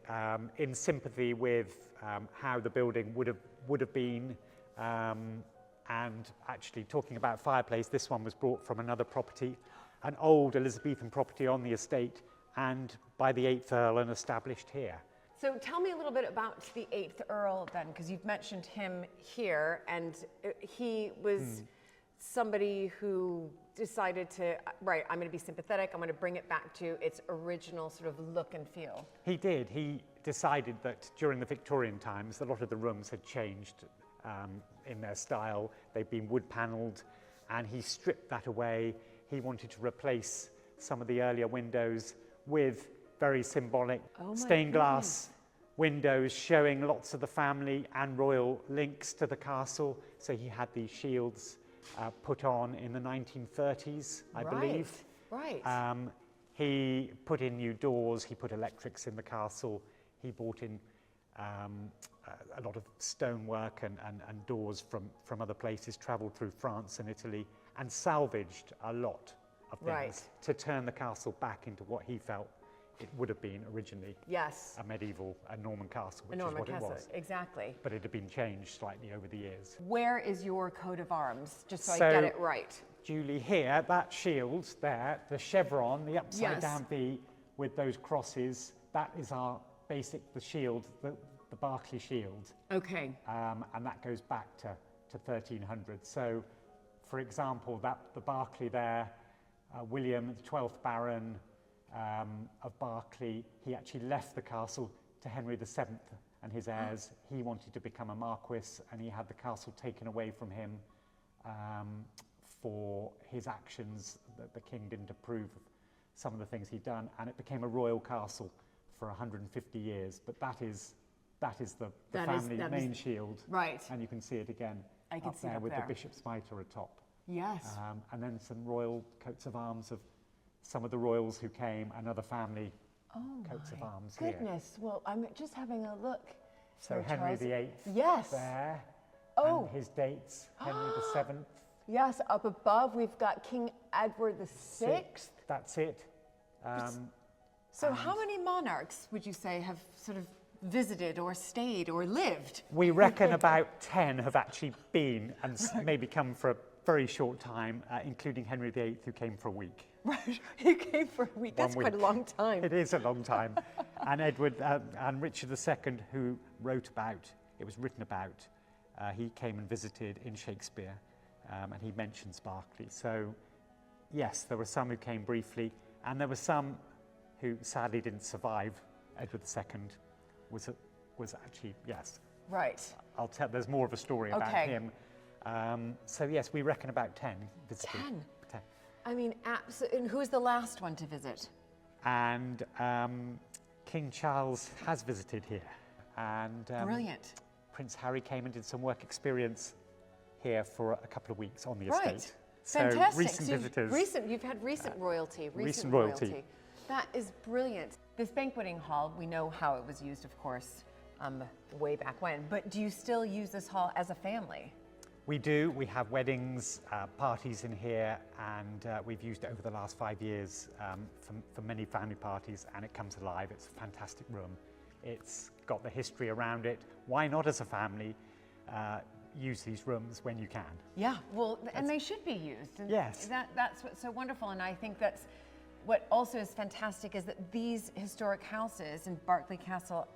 in sympathy with how the building would have been. And actually, talking about fireplace, this one was brought from another property, an old Elizabethan property on the estate, and by the 8th Earl and established here. So tell me a little bit about the 8th Earl then, because you've mentioned him here, and he was somebody who decided to, right, I'm going to be sympathetic, I'm going to bring it back to its original sort of look and feel. He did. He decided that during the Victorian times, a lot of the rooms had changed in their style. They'd been wood panelled, and he stripped that away. He wanted to replace some of the earlier windows with very symbolic stained glass windows showing lots of the family and royal links to the castle. So he had these shields put on in the 1930s, I believe. Right. He put in new doors, he put electrics in the castle, he brought in a lot of stonework and doors from other places, travelled through France and Italy, and salvaged a lot of things to turn the castle back into what he felt it would have been originally. Yes. A Norman castle, which A Norman is what castle, it was. Exactly. But it had been changed slightly over the years. Where is your coat of arms, just so I get it right? Julie, here, that shield there, the chevron, the upside down V with those crosses, that is our the shield, the Berkeley shield. Okay. And that goes back to 1300. So, for example, the Berkeley there, William, the 12th Baron of Berkeley, he actually left the castle to Henry VII and his heirs. He wanted to become a marquis, and he had the castle taken away from him for his actions, that the king didn't approve of some of the things he'd done, and it became a royal castle for 150 years. But that is the family main shield. Right. And you can see it again up there with the bishop's mitre atop. Yes. And then some royal coats of arms of some of the royals who came, and other family coats of arms here. Goodness. Well, I'm just having a look. So Henry VIII yes. there, and his dates, Henry VII. Yes, up above we've got King Edward VI. That's it. So how many monarchs would you say have sort of visited or stayed or lived? We reckon about 10 have actually been and maybe come for a very short time, including Henry VIII, who came for a week. Right, he came for a week. That's quite a long time. It is a long time. And Edward and Richard II, who wrote about, it was written about, he came and visited in Shakespeare, and he mentions Berkeley. So, yes, there were some who came briefly, and there were some who sadly didn't survive. Edward II was actually, yes. Right. I'll tell, there's more of a story about him. So, yes, we reckon about 10 visited. 10? I mean, and who's the last one to visit? And King Charles has visited here. And brilliant. Prince Harry came and did some work experience here for a couple of weeks on the estate. So fantastic. Recent visitors. You've had recent royalty. Recent royalty. That is brilliant. This banqueting hall, we know how it was used, of course, way back when. But do you still use this hall as a family? We do. We have weddings, parties in here, and we've used it over the last 5 years for many family parties, and it comes alive. It's a fantastic room. It's got the history around it. Why not, as a family, use these rooms when you can? Yeah, well, and they should be used. And yes. That's what's so wonderful, and I think that's what also is fantastic is that these historic houses in Berkeley Castle,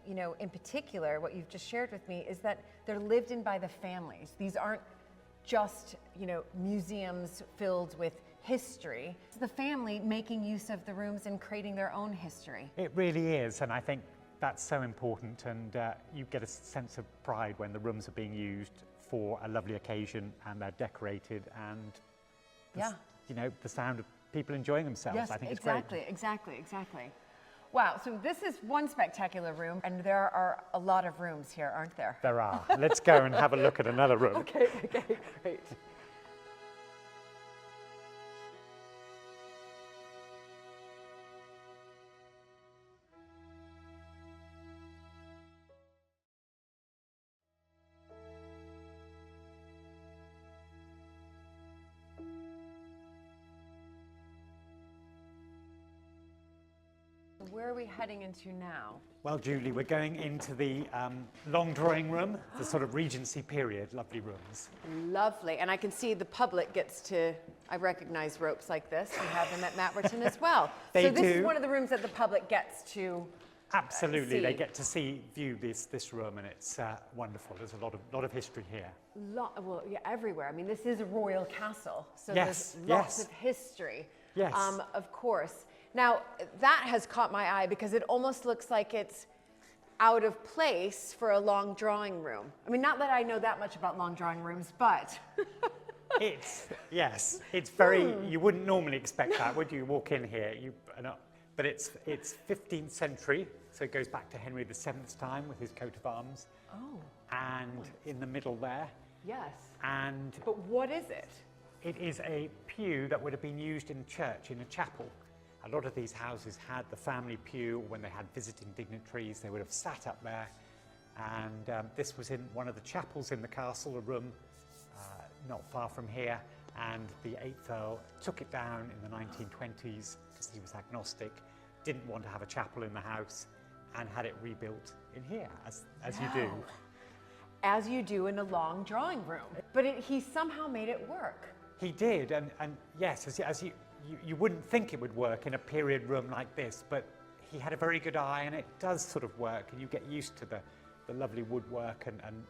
you know, in particular, what you've just shared with me is that they're lived in by the families. These aren't just, you know, museums filled with history. It's the family making use of the rooms and creating their own history. It really is, and I think that's so important, and you get a sense of pride when the rooms are being used for a lovely occasion and they're decorated, and you know, the sound of people enjoying themselves. Yes, I think exactly, it's great. exactly. Wow, so this is one spectacular room, and there are a lot of rooms here, aren't there? There are. Let's go and have a look at another room. Okay, great. Where are we heading into now? Well, Julie, we're going into the long drawing room, the sort of Regency period, lovely rooms. Lovely, and I can see the public gets to, I recognize ropes like this. We have them at Mapperton as well. So this is one of the rooms that the public gets to Absolutely, they get to view this room, and it's wonderful. There's a lot of history here. Well, yeah, everywhere. I mean, this is a royal castle, so yes, there's lots of history. Yes. Of course. Now, that has caught my eye because it almost looks like it's out of place for a long drawing room. I mean, not that I know that much about long drawing rooms, but... It's very, you wouldn't normally expect that, would you? Walk in here, but it's 15th century, so it goes back to Henry VII's time with his coat of arms. Oh. And in the middle there. Yes. But what is it? It is a pew that would have been used in church, in a chapel. A lot of these houses had the family pew. When they had visiting dignitaries, they would have sat up there And this was in one of the chapels in the castle, a room not far from here. And the 8th Earl took it down in the 1920s because he was agnostic, didn't want to have a chapel in the house, and had it rebuilt in here, as you do. As you do in a long drawing room. But he somehow made it work. He did, and yes, as you wouldn't think it would work in a period room like this, but he had a very good eye, and it does sort of work, and you get used to the lovely woodwork and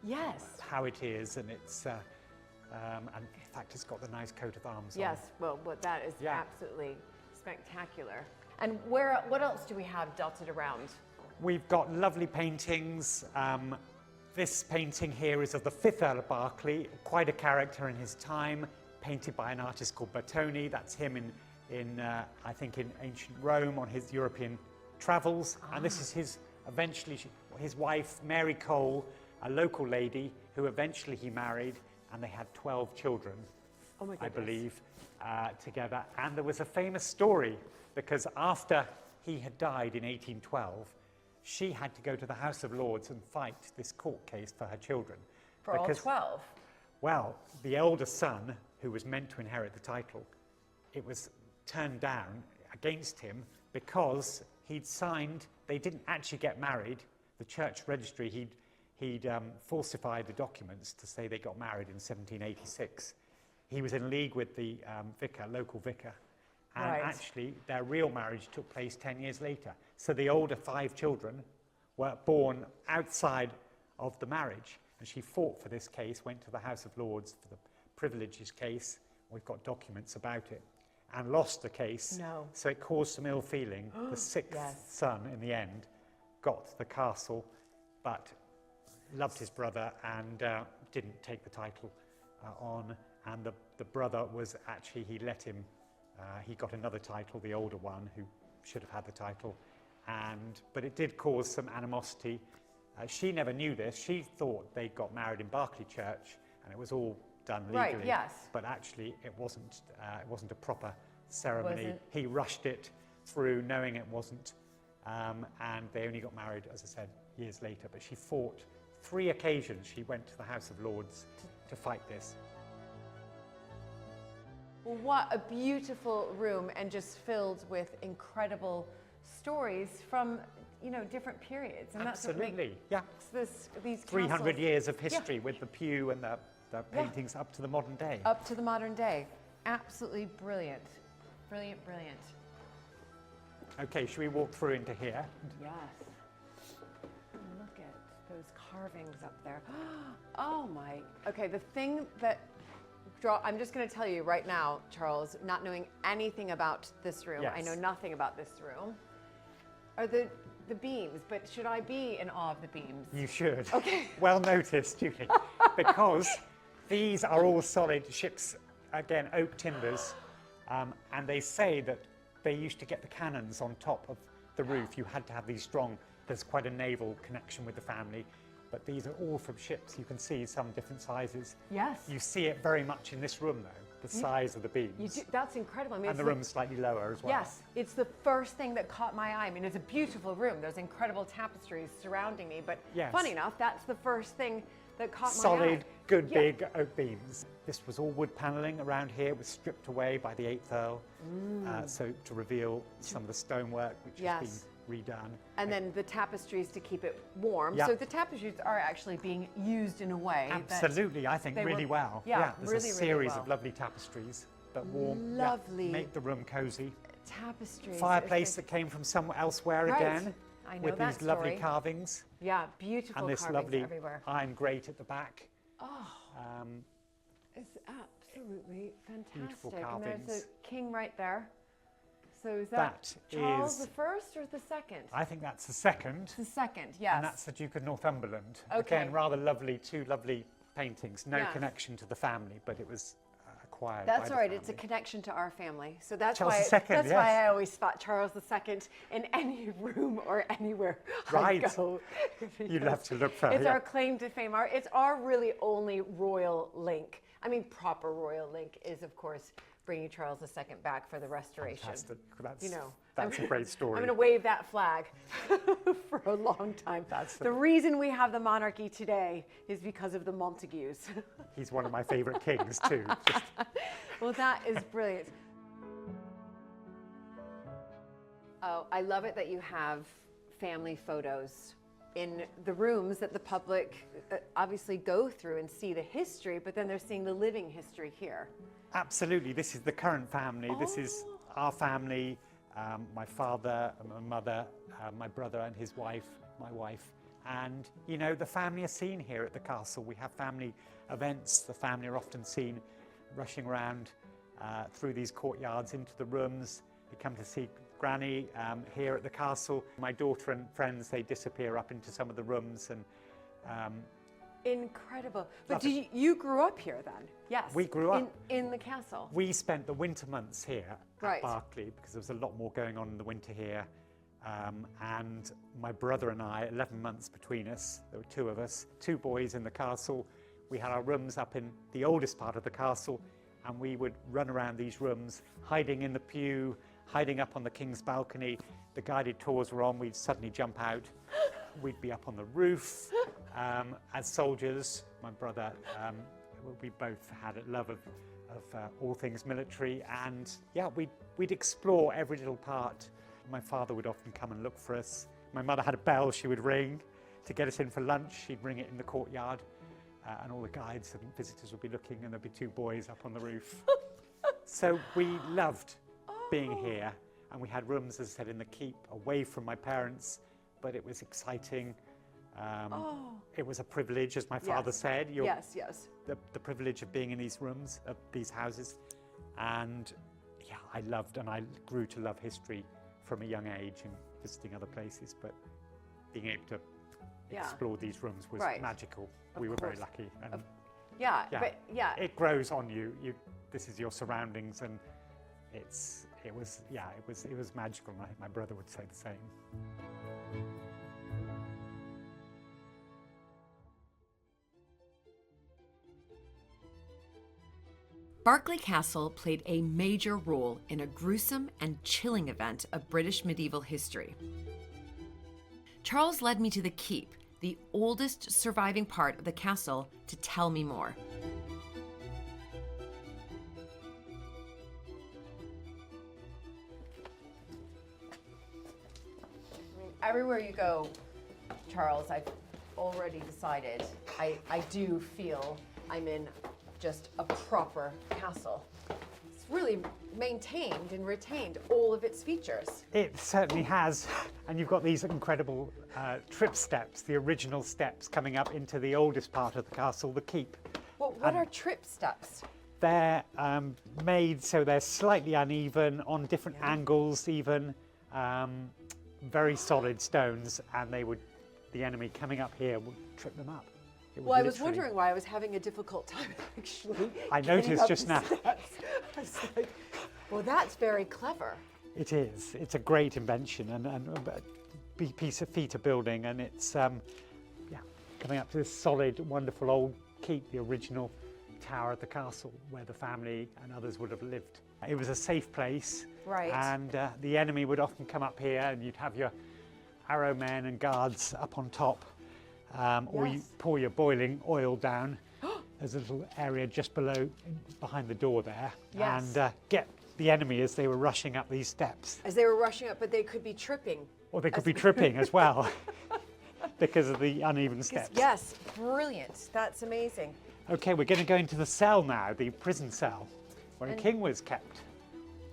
yes, how it is, and it's and in fact it's got the nice coat of arms on. Yes, well, that is absolutely spectacular. And what else do we have dotted around? We've got lovely paintings. This painting here is of the 5th Earl of Berkeley, quite a character in his time, painted by an artist called Bertoni. That's him in I think in ancient Rome on his European travels. And this is his wife, Mary Cole, a local lady who eventually he married, and they had 12 children, I believe, together. And there was a famous story, because after he had died in 1812, she had to go to the House of Lords and fight this court case for her children. For all 12? Well, the eldest son, who was meant to inherit the title, it was turned down against him because he'd signed, they didn't actually get married. The church registry, he'd falsified the documents to say they got married in 1786. He was in league with the local vicar. And actually, their real marriage took place 10 years later. So the older 5 children were born outside of the marriage. And she fought for this case, went to the House of Lords for the privileges case. We've got documents about it. And lost the case. No. So it caused some ill feeling. The 6th son, in the end, got the castle, but loved his brother and didn't take the title on. And the brother was actually, he let him, he got another title, the older one, who should have had the title. But it did cause some animosity. She never knew this. She thought they got married in Berkeley Church, and it was all done legally. Right, yes. But actually, it wasn't a proper ceremony. He rushed it through, knowing it wasn't, and they only got married, as I said, years later. But she fought 3 occasions. She went to the House of Lords to fight this. What a beautiful room, and just filled with incredible stories from, different periods. And Absolutely, these 300 castles, years of history with the pew and the paintings up to the modern day. Up to the modern day. Absolutely brilliant. Brilliant, brilliant. Okay, should we walk through into here? Yes. Look at those carvings up there. Oh my. Okay, the thing that I'm just going to tell you right now, Charles, not knowing anything about this room, I know nothing about this room, are the beams. But should I be in awe of the beams? You should. Okay. Well noticed, Julie. Because these are all solid ships, again, oak timbers, and they say that they used to get the cannons on top of the roof. You had to have these strong, there's quite a naval connection with the family. But these are all from ships. You can see some different sizes. Yes. You see it very much in this room, though, the size of the beams. That's incredible. I mean, and the room's slightly lower as well. Yes, it's the first thing that caught my eye. I mean, it's a beautiful room. There's incredible tapestries surrounding me. But funny enough, that's the first thing that caught my eye. Solid, good, big oak beams. This was all wood panelling around here. It was stripped away by the 8th Earl, so to reveal some of the stonework, which has been redone. And then the tapestries to keep it warm. So the tapestries are actually being used in a way. Absolutely, I think really well. Yeah, there's really, a series well. of lovely tapestries that warm, lovely make the room cozy. Tapestries. Fireplace that came from somewhere elsewhere again. I know with that these lovely carvings. Yeah, beautiful and this carvings lovely everywhere. iron grate at the back. Oh, it's absolutely fantastic. Beautiful And carvings. there's a king right there. So is that Charles the First or the second? I think that's the second. The second, yes. And that's the Duke of Northumberland. Okay. Again, rather lovely, 2 lovely paintings. No connection to the family, but it was acquired That's by all right. the It's a family. connection to our family. So that's Charles why II, that's why I always spot Charles II in any room or anywhere I go. You'd have to look for It's our claim to fame. It's our really only royal link. I mean, proper royal link is, of course, bringing Charles II back for the restoration. Fantastic. That's, you know, that's a great story. I'm going to wave that flag for a long time. The reason we have the monarchy today is because of the Montagus. He's one of my favorite kings too. Well, that is brilliant. Oh, I love it that you have family photos in the rooms that the public obviously go through and see the history, but then they're seeing the living history here. Absolutely. This is the current family. This is our family, my father, my mother, my brother and his wife, my wife. And, you know, the family are seen here at the castle. We have family events. The family are often seen rushing around through these courtyards into the rooms. They come to see Granny here at the castle. My daughter and friends, they disappear up into some of the rooms. And incredible. But you grew up here then? Yes. We grew up in the castle. We spent the winter months here right. at Berkeley because there was a lot more going on in the winter here. And my brother and I, 11 months between us, there were two of us, two boys in the castle. We had our rooms up in the oldest part of the castle, and we would run around these rooms, hiding in the pew, hiding up on the king's balcony. The guided tours were on, we'd suddenly jump out. We'd be up on the roof. As soldiers, my brother, we both had a love of all things military, and yeah, we'd explore every little part. My father would often come and look for us. My mother had a bell she would ring to get us in for lunch. She'd ring it in the courtyard, and all the guides and visitors would be looking, and there'd be two boys up on the roof. So we loved being here, and we had rooms, as I said, in the keep, away from my parents, but it was exciting. It was a privilege, as my father said. Yes. The privilege of being in these rooms, of these houses. And yeah, I loved, and I grew to love history from a young age and visiting other places, but being able to explore these rooms was magical. We were very lucky. And it grows on you. This is your surroundings, and it was magical. My brother would say the same. Berkeley Castle played a major role in a gruesome and chilling event of British medieval history. Charles led me to the keep, the oldest surviving part of the castle, to tell me more. Everywhere you go, Charles, I've already decided I do feel I'm in just a proper castle. It's really maintained and retained all of its features. It certainly has, and you've got these incredible trip steps, the original steps coming up into the oldest part of the castle, the keep. Well, what are trip steps? They're made so they're slightly uneven, on different angles even, very solid stones, and the enemy coming up here would trip them up. Well, I was wondering why I was having a difficult time actually. I noticed just now. I was like, well, that's very clever. It is. It's a great invention and a piece of feat of building, and it's coming up to this solid, wonderful old keep, the original tower of the castle where the family and others would have lived. It was a safe place, right? And the enemy would often come up here, and you'd have your arrow men and guards up on top. Or you pour your boiling oil down. There's a little area just behind the door there, and get the enemy as they were rushing up these steps. As they were rushing up, but they could be tripping. Or they could be tripping as well because of the uneven steps. Yes, brilliant. That's amazing. Okay, we're going to go into the cell now, the prison cell, where a king was kept.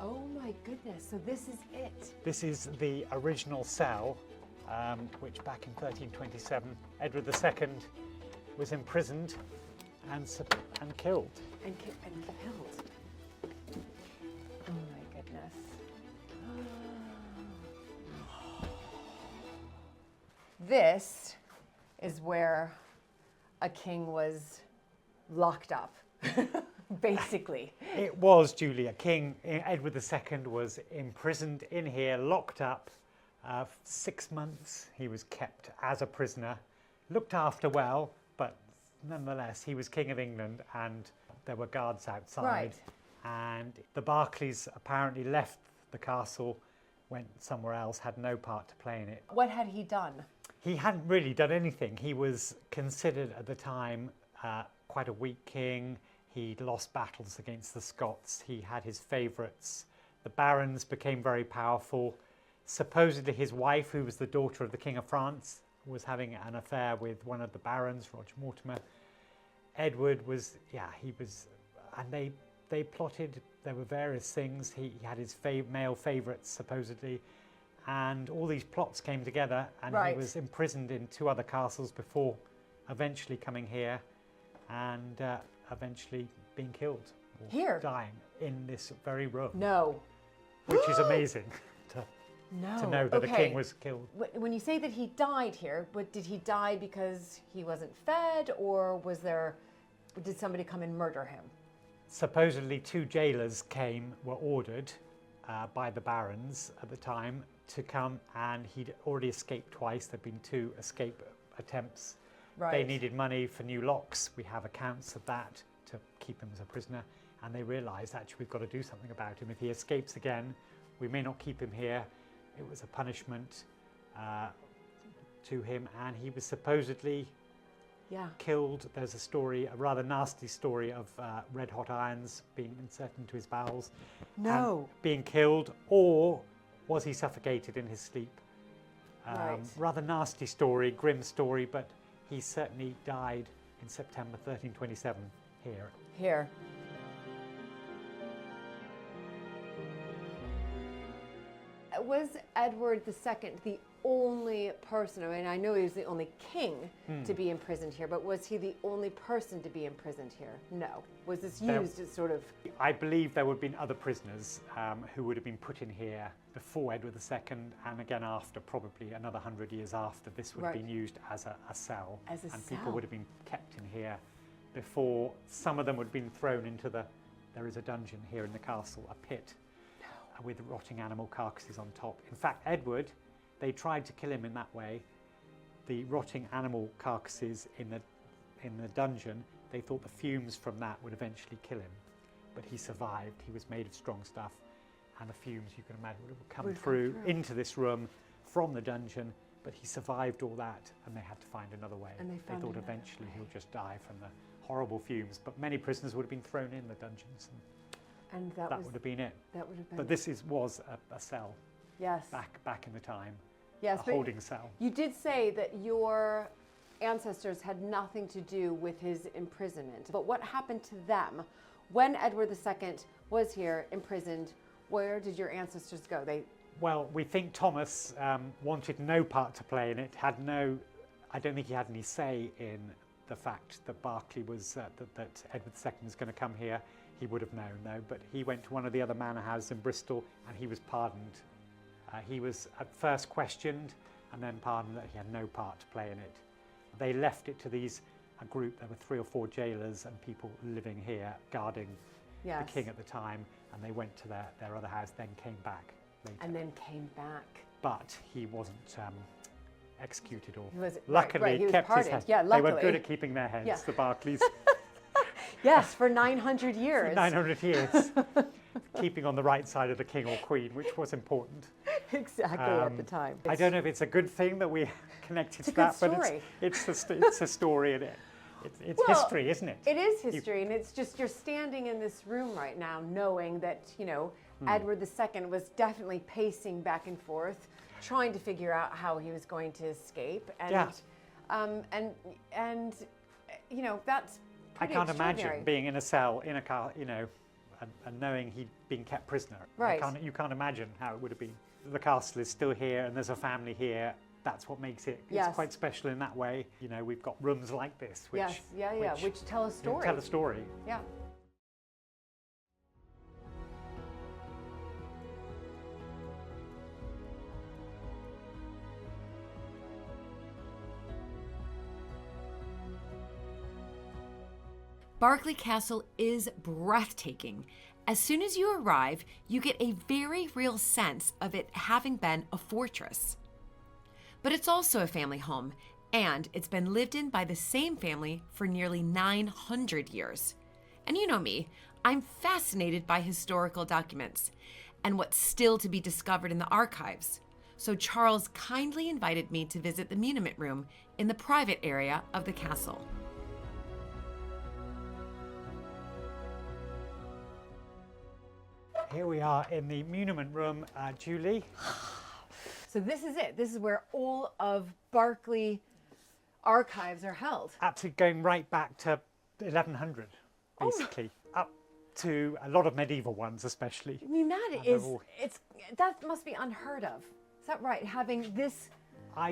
Oh my goodness, so this is it. This is the original cell. Which back in 1327, Edward II was imprisoned and killed. And killed. Oh my goodness. This is where a king was locked up, basically. It was, Julia. King Edward II was imprisoned in here, locked up. 6 months he was kept as a prisoner, looked after well, but nonetheless he was King of England, and there were guards outside. Right. and the Berkeleys apparently left the castle, went somewhere else, had no part to play in it. What had he done? He hadn't really done anything. He was considered at the time quite a weak king. He'd lost battles against the Scots. He had his favourites. The barons became very powerful. Supposedly his wife, who was the daughter of the King of France, was having an affair with one of the barons, Roger Mortimer. Edward was, and they plotted, there were various things. He had his male favourites, supposedly, and all these plots came together, and he was imprisoned in 2 other castles before eventually coming here and eventually being killed. Or here? Dying in this very room. No. Which is amazing to know that a king was killed. When you say that he died here, did he die because he wasn't fed, or did somebody come and murder him? Supposedly 2 jailers were ordered by the barons at the time to come, and he'd already escaped twice. There'd been 2 escape attempts. They needed money for new locks. We have accounts of that to keep him as a prisoner, and they realised, actually, we've got to do something about him. If he escapes again, we may not keep him here. It was a punishment to him, and he was supposedly killed. There's a story, a rather nasty story of red hot irons being inserted into his bowels. And being killed, or was he suffocated in his sleep? Rather nasty story, grim story, but he certainly died in September 1327 here. Here. Was Edward II the only person, I mean, I know he was the only king to be imprisoned here, but was he the only person to be imprisoned here? No. Was this used as sort of... I believe there would have been other prisoners who would have been put in here before Edward II, and again after, probably another 100 years after. This would have been used as a cell. As a cell. People would have been kept in here before. Some of them would have been thrown into there is a dungeon here in the castle, a pit, with rotting animal carcasses on top. In fact, Edward, they tried to kill him in that way. The rotting animal carcasses in the dungeon, they thought the fumes from that would eventually kill him. But he survived. He was made of strong stuff, and the fumes, you can imagine, would come through into this room from the dungeon. But he survived all that, and they had to find another way. And they thought eventually he'll just die from the horrible fumes. But many prisoners would have been thrown in the dungeons. And that would have been it. That would have been. But this was a cell. Yes. Back in the time. Yes. A holding cell. You did say that your ancestors had nothing to do with his imprisonment. But what happened to them when Edward II was here imprisoned? Where did your ancestors go? Well, we think Thomas wanted no part to play in it. I don't think he had any say in the fact that Berkeley was that Edward II was going to come here. He would have known, though, but he went to one of the other manor houses in Bristol, and he was pardoned. He was at first questioned and then pardoned that he had no part to play in it. They left it to a group. There were 3 or 4 jailers and people living here guarding the king at the time, and they went to their other house, then came back later. And then came back. But he wasn't executed, or luckily he kept his head. Yeah, luckily. They were good at keeping their heads, the Berkeleys. Yes, for 900 years. For 900 years. Keeping on the right side of the king or queen, which was important. Exactly, at the time. I don't know if it's a good thing that we connected to that, but it's a story, and it's history, isn't it? It is history, and it's just you're standing in this room right now knowing that, Edward II was definitely pacing back and forth, trying to figure out how he was going to escape. And, that's I can't imagine being in a cell, in a car, and knowing he'd been kept prisoner. Right. You can't imagine how it would have been. The castle is still here, and there's a family here. That's what makes it it's quite special in that way. We've got rooms like this, which which tell a story. Tell a story. Yeah. Berkeley Castle is breathtaking. As soon as you arrive, you get a very real sense of it having been a fortress. But it's also a family home, and it's been lived in by the same family for nearly 900 years. And you know me, I'm fascinated by historical documents and what's still to be discovered in the archives. So Charles kindly invited me to visit the muniment room in the private area of the castle. Here we are in the muniment room, Julie. So this is it. This is where all of Berkeley archives are held. Absolutely going right back to 1100, basically, up to a lot of medieval ones especially. I mean, that must be unheard of. Is that right? Having this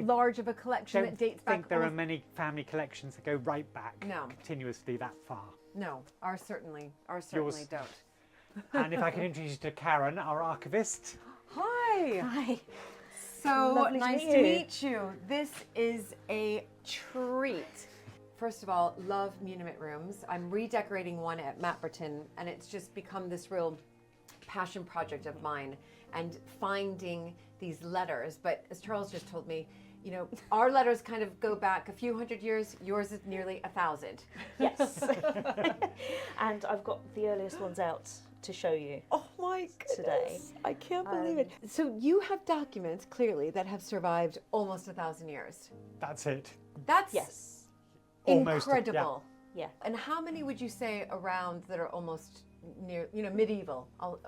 large of a collection that dates back. I think there are many family collections that go right back continuously that far. No, ours certainly don't. And if I can introduce you to Cerne, our archivist. Hi. Hi. So Lovely nice to to meet meet you. This is a treat. First of all, love muniment rooms. I'm redecorating one at Mapperton, and it's just become this real passion project of mine, and finding these letters. But as Charles just told me, you know, our letters kind of go back a few hundred years. Yours is nearly 1,000. Yes. And I've got the earliest ones out to show you. Oh my goodness. Today. I can't believe it. So you have documents, clearly, that have survived almost 1,000 years. That's it. That's Yes. Almost, incredible. Yeah. And how many would you say around that are almost near, you know, medieval?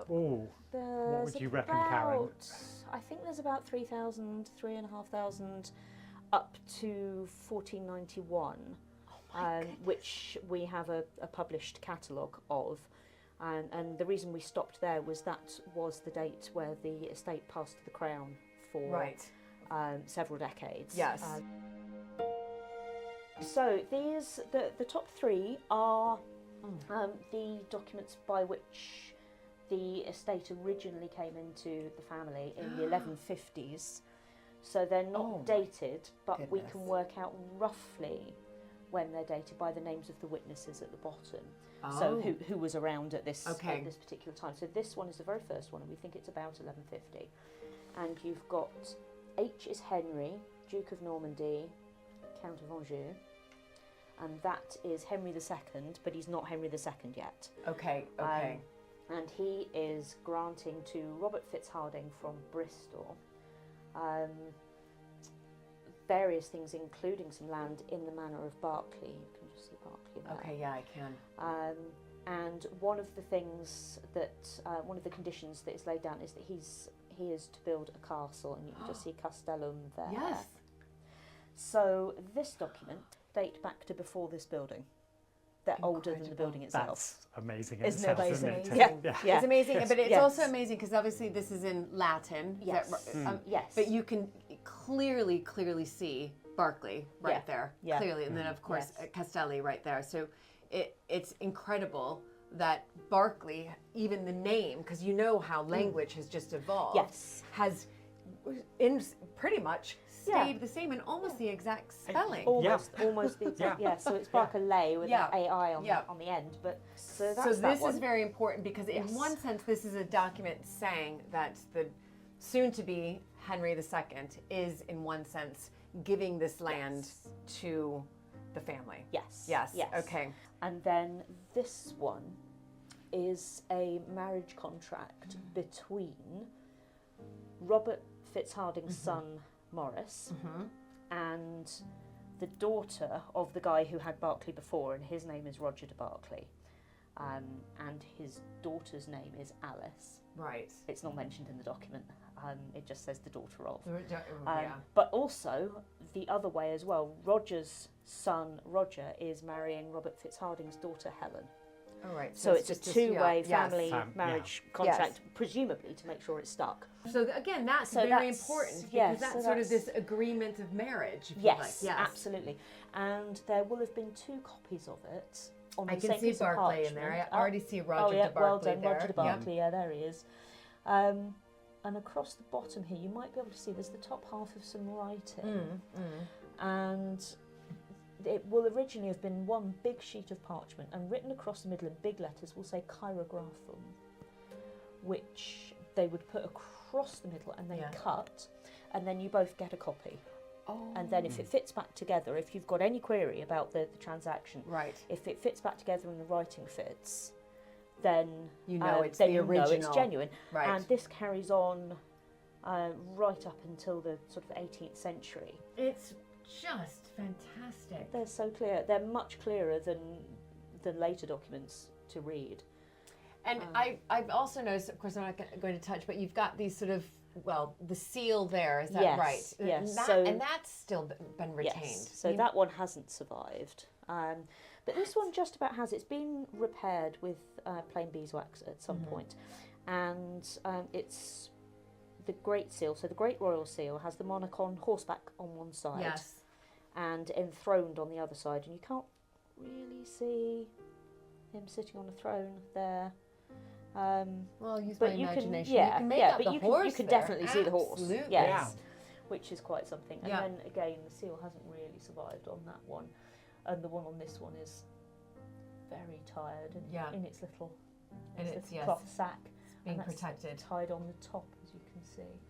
Ooh. What would you reckon, Karen? I think there's about 3,000, 3,500 up to 1491, which we have a published catalogue of. And the reason we stopped there was that was the date where the estate passed to the Crown for several decades. Yes. So the top three are the documents by which the estate originally came into the family in the 1150s. So they're not dated, but we can work out roughly when they're dated by the names of the witnesses at the bottom. So who was around at this particular time. So this one is the very first one, and we think it's about 1150. And you've got H is Henry, Duke of Normandy, Count of Anjou, and that is Henry II, but he's not Henry II yet. Okay. And he is granting to Robert Fitzharding from Bristol various things, including some land in the manor of Berkeley. You can just see Berkeley there. Okay, yeah, I can. And one of the things that, one of the conditions that is laid down is that he is to build a castle, and you can just see Castellum there. Yes. So this document dates back to before this building. They're older than the building itself. That's amazing. Isn't it amazing? Isn't it? Yeah. It's amazing, but it's Yes. also amazing because obviously this is in Latin. Yes. Yes. But you can clearly see Berkeley right there, clearly, and then of course Castelli right there. So it's incredible that Berkeley, even the name, because you know how language has just evolved, has pretty much stayed the same and almost the exact spelling. Almost the exact, so it's Berkeley with an AI on the end. But so this is very important because in one sense this is a document saying that the soon-to-be Henry II is in one sense giving this land to the family. Yes. Okay. And then this one is a marriage contract between Robert Fitzharding's son Maurice and the daughter of the guy who had Berkeley before, and his name is Roger de Berkeley, and his daughter's name is Alice. Right. It's not mentioned in the document. It just says the daughter of. Yeah. But also the other way as well. Roger's son Roger is marrying Robert Fitzharding's daughter Helen. All right. So it's a two-way family marriage contract, presumably to make sure it's stuck. So again, that's very important because that's sort of this agreement of marriage. If you like. Yes, absolutely. And there will have been 2 copies of it. On I the can same see piece of Berkeley in there. I already see Roger de Berkeley well done, there. Roger de Berkeley. Yeah, there he is. And across the bottom here, you might be able to see there's the top half of some writing. And it will originally have been one big sheet of parchment, and written across the middle in big letters will say Chirographum, which they would put across the middle and then cut, and then you both get a copy. And then if it fits back together, if you've got any query about the transaction, if it fits back together and the writing fits, then You know it's then the you know it's original. genuine. Right. And this carries on right up until the sort of 18th century. It's just fantastic. They're so clear. They're much clearer than later documents to read. And I've also noticed, of course, I'm not going to touch, but you've got these sort of, well, the seal there, is that Yes, right? yes. And that's still been retained. Yes, so that one hasn't survived. But this one just about has. It's been repaired with plain beeswax at some point. And it's the Great Seal. So the Great Royal Seal has the monarch on horseback on one side. Yes. And enthroned on the other side. And you can't really see him sitting on a throne there. Well, use but my you imagination. Can, yeah, you can make yeah, out but the you horse can, you can there. definitely see the horse. Absolutely. Yes, Yeah. which is quite something. And Yeah. then again, the seal hasn't really survived on that one, and the one on this one is very tired and in its little, cloth sack, being and that's protected. tied on the top, as you can see,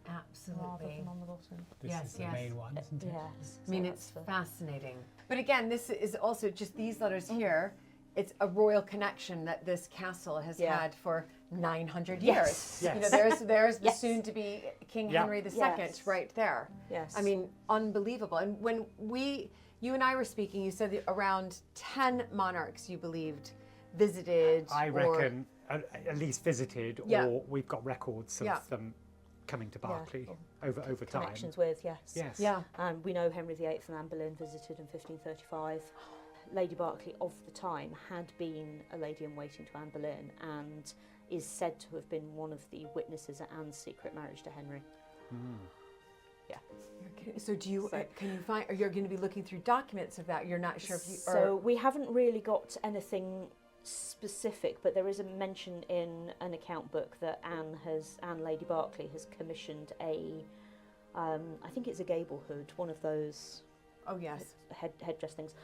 rather Absolutely. than on the bottom. This is the main one, isn't it? Yes. I mean, it's fascinating. But again, this is also just these letters here. It's a royal connection that this castle has had for 900 years. Yes. You know, there's the soon-to-be King Henry II Yes. right there. Yes. I mean, unbelievable. And when you and I were speaking, you said that around 10 monarchs you believed visited. I reckon at least visited, or we've got records of them coming to Berkeley over time. Connections with, yes. Yes. Yeah. We know Henry VIII and Anne Boleyn visited in 1535. Lady Berkeley of the time had been a lady-in-waiting to Anne Boleyn and is said to have been one of the witnesses at Anne's secret marriage to Henry. Yeah. So can you find, or you're going to be looking through documents of that? You're not sure if you... So we haven't really got anything specific, but there is a mention in an account book that Anne Lady Berkeley has commissioned I think it's a gable hood, one of those headdress things,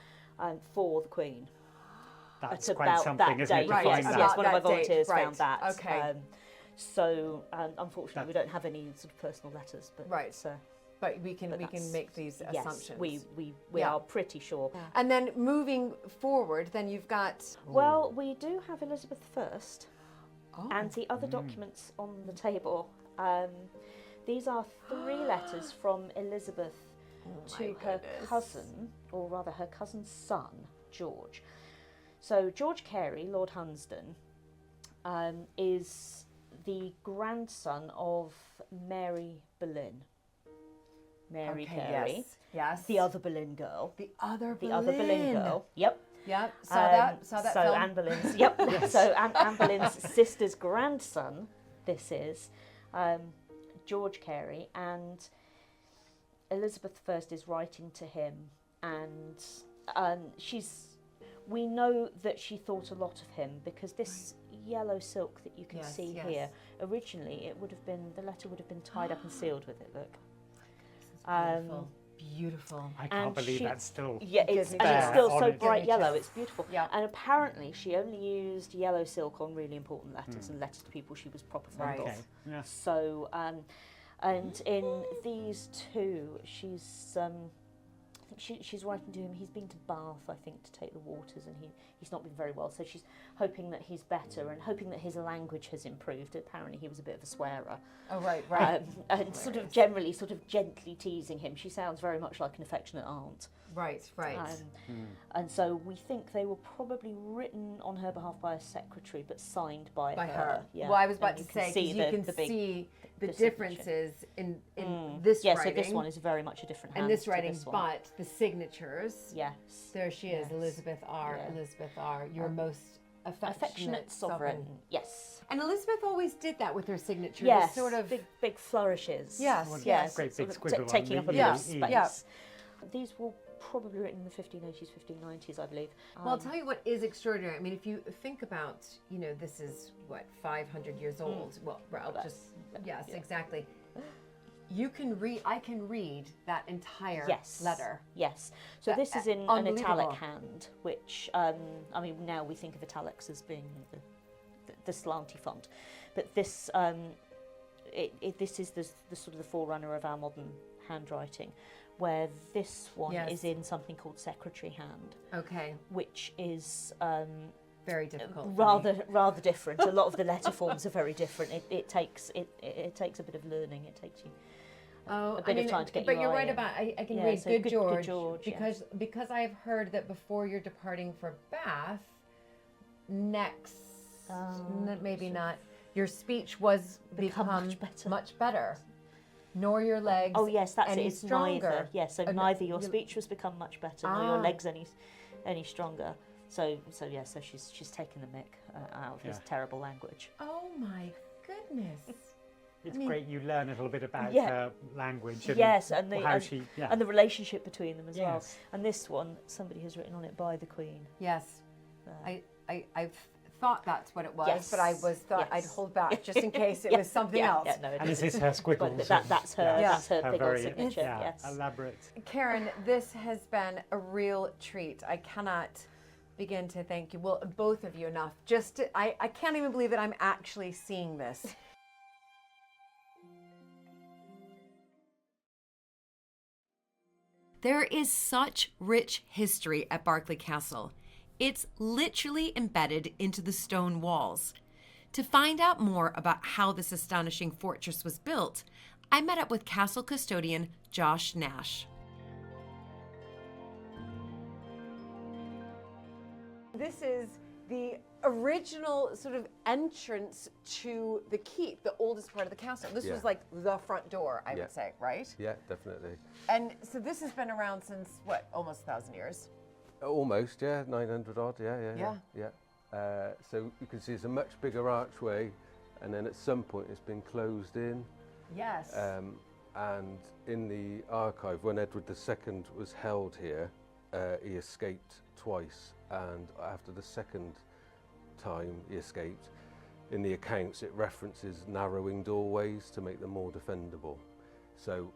for the Queen. That's at quite about something, that isn't it, date. to find that? Yes, one of my That date, volunteers right. found that. Okay. So unfortunately, we don't have any sort of personal letters, but but we can make these yes, assumptions. we are pretty sure. And then moving forward, then you've got... Well, we do have Elizabeth I, and the other documents on the table. These are 3 letters from Elizabeth to her cousin, or rather her cousin's son, George. So George Carey, Lord Hunsdon, is the grandson of Mary Boleyn. Mary Carey. Yes. The other Boleyn girl. The other Boleyn girl. Yep. Yep. Saw that so film. Anne Boleyn's. Yep. So Anne Boleyn's sister's grandson. This is George Carey, and Elizabeth I is writing to him, and we know that she thought a lot of him because this yellow silk that you can see here, originally the letter would have been tied up and sealed with it, look. Beautiful. I can't believe that's still it's still so bright yellow. It's beautiful. Yeah. And apparently she only used yellow silk on really important letters and letters to people she was proper fond of. Yeah. So, and in these 2, she's I think she's writing to him. He's been to Bath, I think, to take the waters, and he's not been very well. So she's hoping that he's better and hoping that his language has improved. Apparently, he was a bit of a swearer. Oh, right. And sort of generally, sort of gently teasing him. She sounds very much like an affectionate aunt. Right. And so we think they were probably written on her behalf by a secretary, but signed by her. Yeah. Well, I was about to say, because you can the big see the signature. differences in this writing. Yeah, so this one is very much a different hand and this writing, to this one. but the signatures. Yes. There she is, Yes. Elizabeth R. Yeah. Elizabeth R. Your most affectionate sovereign. Yes. And Elizabeth always did that with her signature. Yes. Sort of big flourishes. Yes. Yes. Great big sort of squiggle taking on up a the bit E. of space. Yeah. These were probably written in the 1580s, 1590s, I believe. Well, I'll tell you what is extraordinary. I mean, if you think about, this is, 500 years old. Well, yes, exactly. You can read, I can read that entire letter. Yes. So this is in an italic hand, which, now we think of italics as being the slanty font. But this, this is the sort of the forerunner of our modern handwriting, where this one is in something called secretary hand. Okay. Which is very difficult. for me. rather different. A lot of the letter forms are very different. It takes a bit of learning. It takes you a bit of time to get but your you're eye right in. about I can Yeah, read so good good George, George, yeah. because I've heard that before you're departing for Bath next maybe not your speech was become much better. Nor your legs. Oh yes, that's any it. It's stronger. neither. Yeah, so neither your speech was become much better, nor your legs any stronger. So she's taken the mick out of his terrible language. Oh my goodness. It's great you learn a little bit about language and and the relationship between them as well. Yes. And this one, somebody has written on it, by the Queen. Yes. I've thought that's what it was, Yes. but I thought I'd Yes. hold back just in case it was something else. Yeah, no, it And is isn't. this her squiggles? But that's her. Yeah. That's her big old very signature. Yes. elaborate. Karen, this has been a real treat. I cannot begin to thank you, well, both of you enough. I can't even believe that I'm actually seeing this. There is such rich history at Berkeley Castle. It's literally embedded into the stone walls. To find out more about how this astonishing fortress was built, I met up with castle custodian Josh Nash. This is the original sort of entrance to the keep, the oldest part of the castle. This was like the front door, I would say, right? Yeah, definitely. And so this has been around since, what, almost 1,000 years? Almost, 900 odd, yeah. So you can see it's a much bigger archway, and then at some point it's been closed in. Yes. And in the archive, when Edward II was held here, he escaped twice, and after the second time he escaped, in the accounts it references narrowing doorways to make them more defendable. So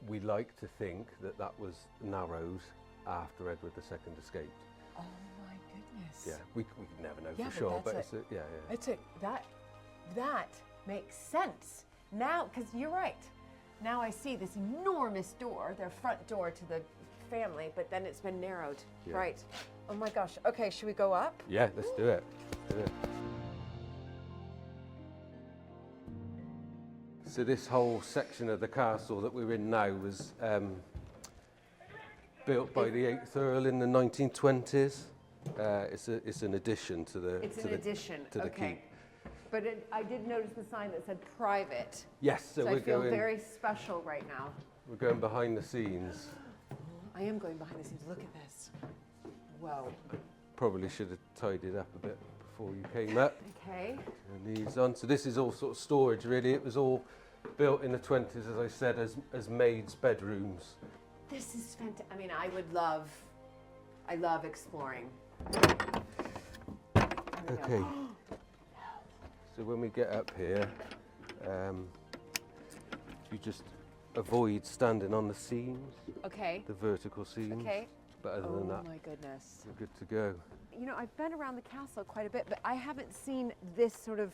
we like to think that that was narrowed after Edward II escaped. Oh my goodness. Yeah, we never know for sure, but that makes sense. Now, because you're right. Now I see this enormous door, their front door to the family, but then it's been narrowed. Yeah. Right. Oh my gosh. Okay, should we go up? Yeah, let's do it. So this whole section of the castle that we're in now was built by the 8th Earl in the 1920s. It's an addition to the keep. But I did notice the sign that said private. Yes, so I we're feel going. very special right now. We're going behind the scenes. I am going behind the scenes. Look at this. Whoa. Probably should have tidied up a bit before you came up. Okay. And these on. So this is all sort of storage, really. It was all built in the 20s, as I said, as maids' bedrooms. This is fantastic. I mean, I love exploring. Okay. So when we get up here, you just avoid standing on the seams. Okay. The vertical seams. Okay. But other than that, oh my goodness. we're good to go. You know, I've been around the castle quite a bit, but I haven't seen this sort of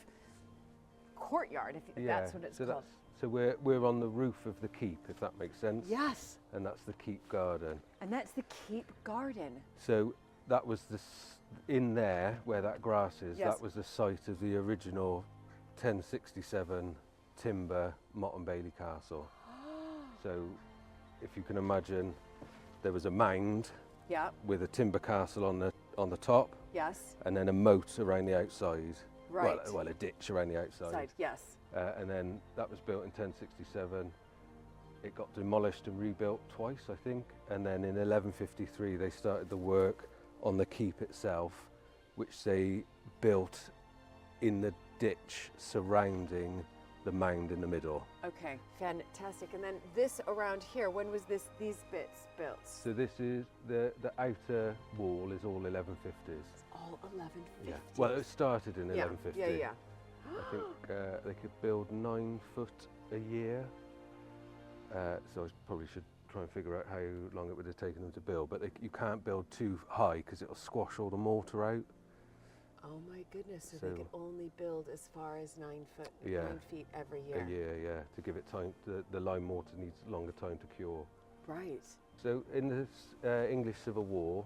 courtyard, if that's what it's called. So we're on the roof of the keep, if that makes sense. Yes. And that's the keep garden. And that's the keep garden. So that was in there where that grass is. Yes. That was the site of the original 1067 timber Motte and Bailey Castle. So if you can imagine, there was a mound with a timber castle on the top. Yes. And then a moat around the outside. Right. Well, a ditch around the outside. Yes. And then that was built in 1067. It got demolished and rebuilt twice, I think. And then in 1153, they started the work on the keep itself, which they built in the ditch surrounding the mound in the middle. Okay, fantastic. And then this around here, when was these bits built? So this is the outer wall is all 1150s. It's all 1150s. Yeah. Well, it started in 1150. Yeah. I think they could build 9 foot a year. So I probably should try and figure out how long it would have taken them to build. But you can't build too high because it'll squash all the mortar out. Oh my goodness! So they could only build as far as 9 feet every year. A year, yeah, to give it time. The lime mortar needs longer time to cure. Right. So in the English Civil War,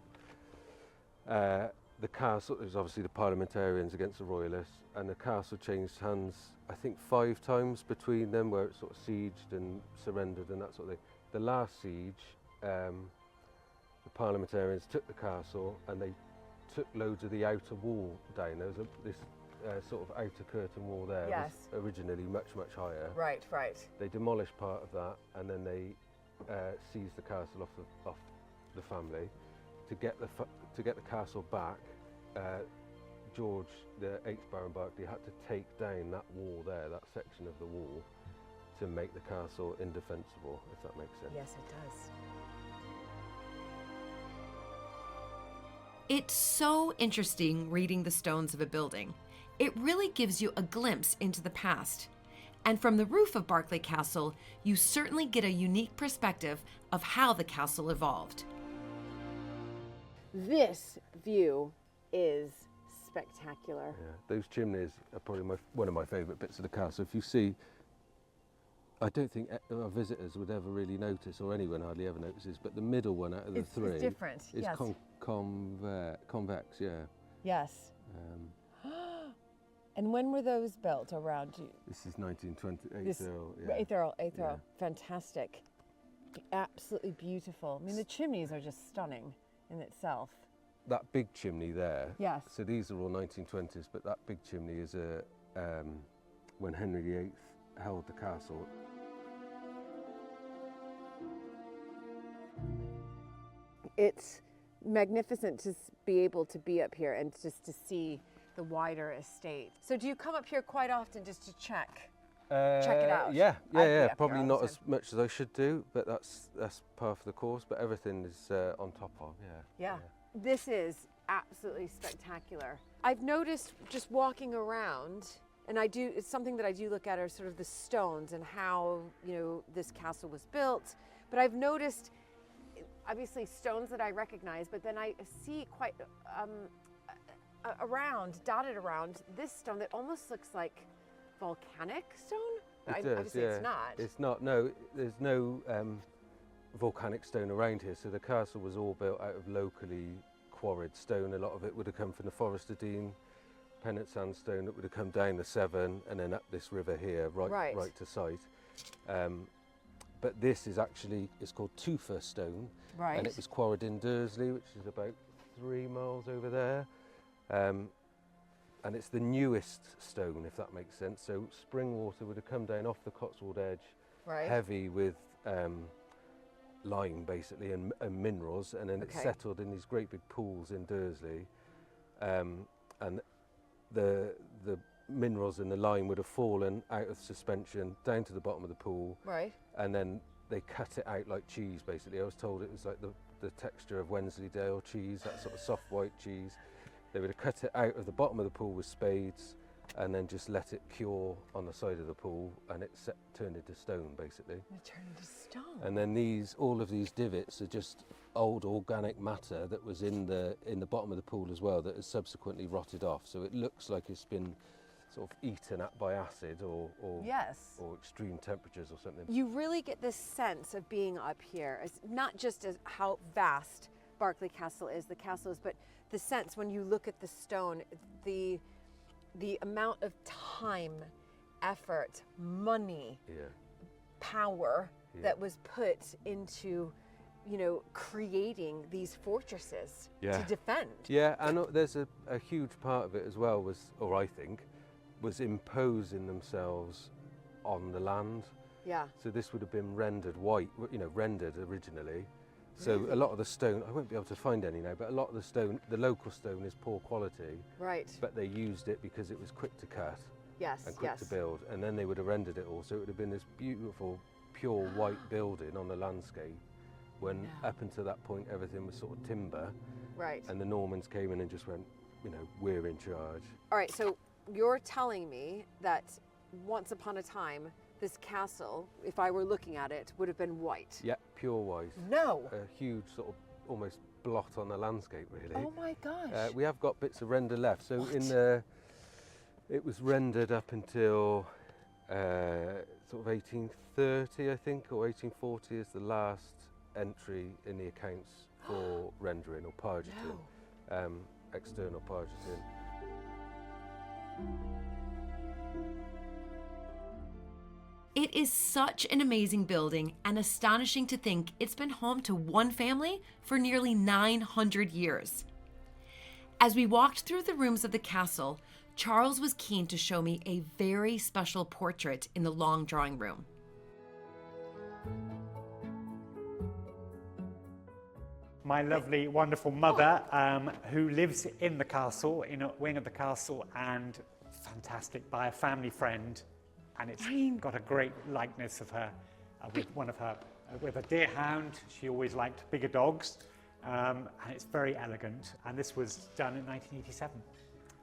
the castle, it was obviously the parliamentarians against the royalists, and the castle changed hands, I think 5 times between them, where it sort of sieged and surrendered and that sort of thing. The last siege, the parliamentarians took the castle and they took loads of the outer wall down. There was this sort of outer curtain wall there. Yes. It was originally much, much higher. Right, right. They demolished part of that and then they seized the castle off the family. To get the castle back, George, the 8th Baron Berkeley, had to take down that wall there, that section of the wall, to make the castle indefensible, if that makes sense. Yes, it does. It's so interesting reading the stones of a building. It really gives you a glimpse into the past. And from the roof of Berkeley Castle, you certainly get a unique perspective of how the castle evolved. This view is spectacular. Yeah, those chimneys are probably one of my favourite bits of the castle. If you see, I don't think our visitors would ever really notice, or anyone hardly ever notices, but the middle one out of the three it's different. is Yes. convex, yeah. Yes. And when were those built around you? This is 1920, This- 8th Earl. Eighth Earl. Yeah. Fantastic. Absolutely beautiful. I mean, the chimneys are just stunning in itself. That big chimney there. Yes. So these are all 1920s, but that big chimney is when Henry VIII held the castle. It's magnificent to be able to be up here and just to see the wider estate. So do you come up here quite often just to check it out? Yeah, I'd be up here probably not often. as much as I should do, but that's part of the course. But everything is on top of, Yeah. This is absolutely spectacular. I've noticed just walking around, and it's something that I do look at are sort of the stones and how, this castle was built. But I've noticed, obviously, stones that I recognize, but then I see quite dotted around this stone that almost looks like volcanic stone. It does, obviously yeah. it's not. It's not. No, there's no volcanic stone around here. So the castle was all built out of locally quarried stone. A lot of it would have come from the Forest of Dean, Pennant sandstone that would have come down the Severn and then up this river here, right to site. But this is actually, it's called Tufa stone, Right. and it was quarried in Dursley, which is about 3 miles over there. And it's the newest stone, if that makes sense. So spring water would have come down off the Cotswold edge, Right. heavy with lime basically and minerals, and then it Okay. settled in these great big pools in Dursley. And the minerals in the lime would have fallen out of suspension down to the bottom of the pool, Right. and then they cut it out like cheese basically. I was told it was like the texture of Wensleydale cheese, that sort of soft white cheese. They would have cut it out of the bottom of the pool with spades and then just let it cure on the side of the pool, and it turned into stone basically. It turned into stone. And then all of these divots are just old organic matter that was in the bottom of the pool as well, that has subsequently rotted off. So it looks like it's been sort of eaten up by acid or Yes. or extreme temperatures or something. You really get this sense of being up here, as not just as how vast Berkeley Castle is, the castle is, but the sense when you look at the stone, the amount of time, effort, money, Yeah. power Yeah. that was put into, creating these fortresses Yeah. to defend. Yeah, and there's a huge part of it as well was imposing themselves on the land. Yeah. So this would have been rendered white, rendered originally. So a lot of the stone, I won't be able to find any now, but a lot of the stone, the local stone is poor quality. Right. But they used it because it was quick to cut Yes. and quick Yes. to build. And then they would have rendered it all. So it would have been this beautiful, pure white building on the landscape when up until that point everything was sort of timber. Right. And the Normans came in and just went, we're in charge. All right, so you're telling me that once upon a time, this castle, if I were looking at it, would have been white. Yeah, pure white. No. A huge sort of almost blot on the landscape, really. Oh my gosh. We have got bits of render left. So it was rendered up until sort of 1830, I think, or 1840 is the last entry in the accounts for rendering or pargeting. external pargeting. It is such an amazing building and astonishing to think it's been home to one family for nearly 900 years. As we walked through the rooms of the castle, Charles was keen to show me a very special portrait in the long drawing room. My lovely, wonderful mother, who lives in the castle, in a wing of the castle, and fantastic by a family friend. And it's got a great likeness of her with a deer hound. She always liked bigger dogs, and it's very elegant. And this was done in 1987.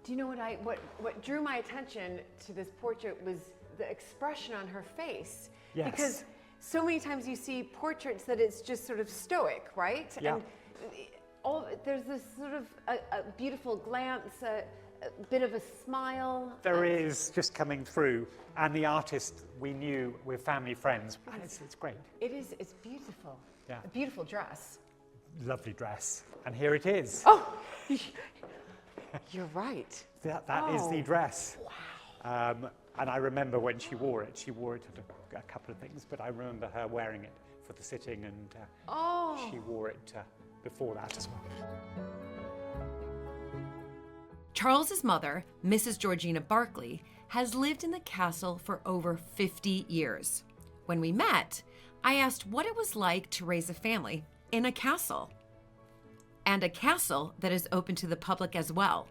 Do you know what drew my attention to this portrait was the expression on her face? Yes. Because so many times you see portraits that it's just sort of stoic, right? Yeah. And there's this sort of a beautiful glance, a bit of a smile. There is just coming through, and the artist we knew, we're family friends, and it's great. It's beautiful. Yeah. A beautiful dress. Lovely dress, and here it is. Oh, you're right. That is the dress. Wow. And I remember when she wore it at a couple of things, but I remember her wearing it for the sitting, and she wore it before that as well. Charles's mother, Mrs. Georgina Berkeley, has lived in the castle for over 50 years. When we met, I asked what it was like to raise a family in a castle, and a castle that is open to the public as well.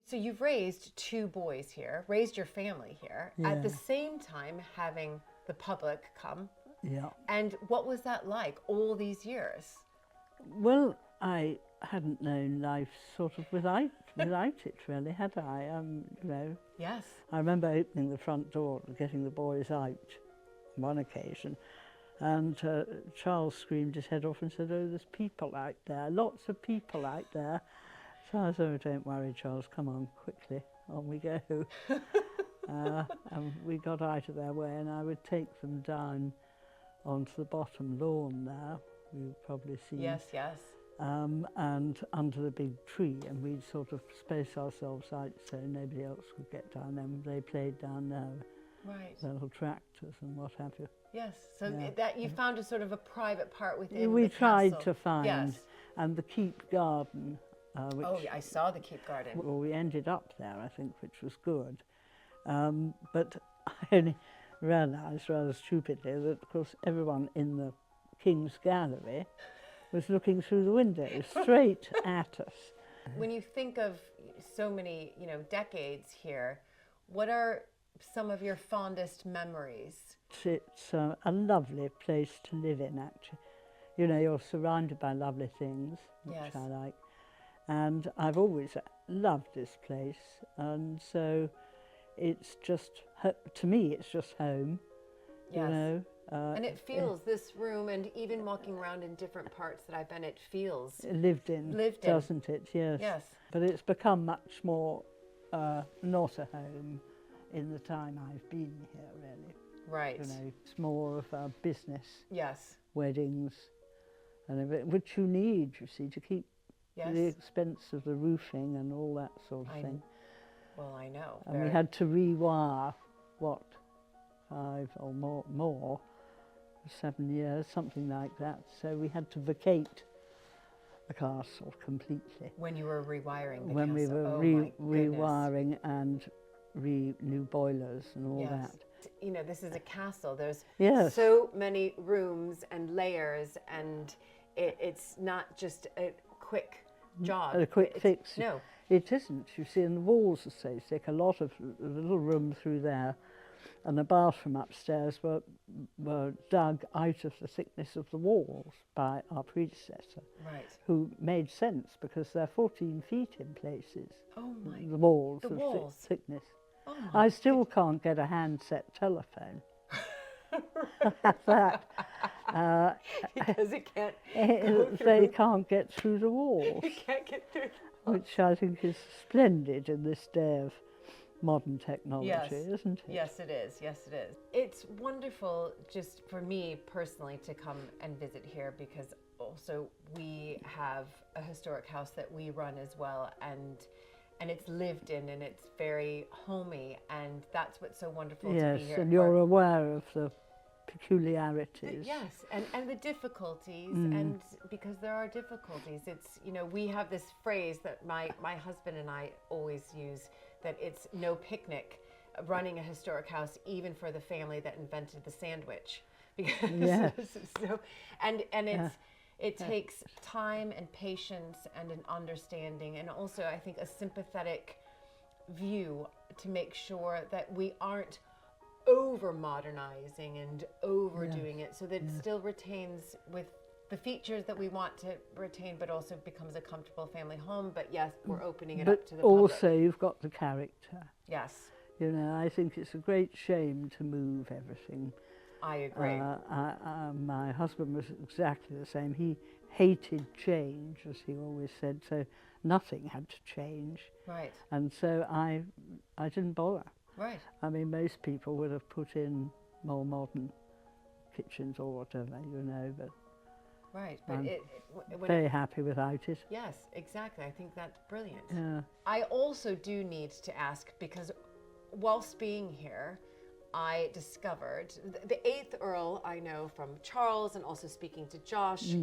So you've raised 2 boys here, raised your family here, at the same time having the public come. Yeah. And what was that like all these years? Well, I hadn't known life sort of without it, really, had I? You know. Yes. I remember opening the front door and getting the boys out on one occasion, and Charles screamed his head off and said, "Oh, there's people out there, lots of people out there." So I said, "Oh, don't worry, Charles, come on, quickly, on we go." And we got out of their way, and I would take them down onto the bottom lawn there. You've probably seen. Yes, yes. And under the big tree, and we'd sort of space ourselves out so nobody else could get down there. They played down there. Right. Little tractors and what have you. Yes, so that you found a sort of a private part within we the tried castle. to find, yes. And the keep garden. Which, yeah, I saw the keep garden. Well, we ended up there, I think, which was good. But I only realised rather stupidly that, of course, everyone in the King's Gallery was looking through the windows straight at us. When you think of so many, decades here, what are some of your fondest memories? It's a lovely place to live in, actually. You're surrounded by lovely things, which yes. I like. And I've always loved this place, and so it's just, to me, it's just home, yes. And it feels, this room, and even walking around in different parts that I've been, it feels... Lived in, doesn't it? Yes. Yes. But it's become much more not a home in the time I've been here, really. Right. It's more of a business. Yes. Weddings, and everything, which you need, you see, to keep the expense of the roofing and all that sort of thing. Well, I know. And we had to rewire, 5 or more, 7 years, something like that. So we had to vacate the castle completely. When you were rewiring the when castle? We were rewiring and new boilers and all that. This is a castle. There's yes. so many rooms and layers, and it's not just a quick job. A quick fix. No. It isn't. You see, and the walls are so thick. A lot of the little room through there and the bathroom upstairs were dug out of the thickness of the walls by our predecessor, right. who made sense because they're 14 feet in places. Oh my! The walls the of walls. thickness. Oh I still can't get a handset telephone. That because it can't. They can't get through the walls. You can't get through. Which I think is splendid in this day of modern technology, isn't it? Yes, it is. Yes, it is. It's wonderful just for me personally to come and visit here, because also we have a historic house that we run as well, and it's lived in, and it's very homey, and that's what's so wonderful to be here. Yes, and you're aware of the peculiarities. Yes, and the difficulties, and because there are difficulties, it's, you know, we have this phrase that my husband and I always use, that it's no picnic running a historic house, even for the family that invented the sandwich. Because so, and it takes time and patience and an understanding, and also I think a sympathetic view to make sure that we aren't over modernizing and overdoing it, so that it still retains with the features that we want to retain, but also becomes a comfortable family home. But yes, we're opening it up to the public. But also public. you've got the character. Yes. You know, I think it's a great shame to move everything. I agree. My husband was exactly the same. He hated change, as he always said, so nothing had to change. Right. And so I didn't bother. Right. I mean, most people would have put in more modern kitchens or whatever, you know, but right, but I'm when very happy without it. Yes, exactly. I think that's brilliant. Yeah. I also do need to ask, because whilst being here, I discovered the 8th Earl, I know from Charles and also speaking to Josh,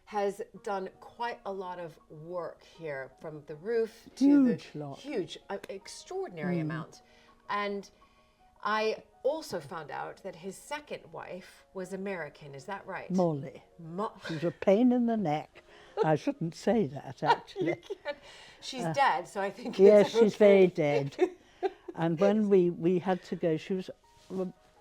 has done quite a lot of work here, from the roof to huge, extraordinary amount. And I also found out that his second wife was American. Is that right? Molly. She was a pain in the neck. I shouldn't say that, actually. She's dead, so I think yes, it's okay. she's very dead. And when we had to go, she was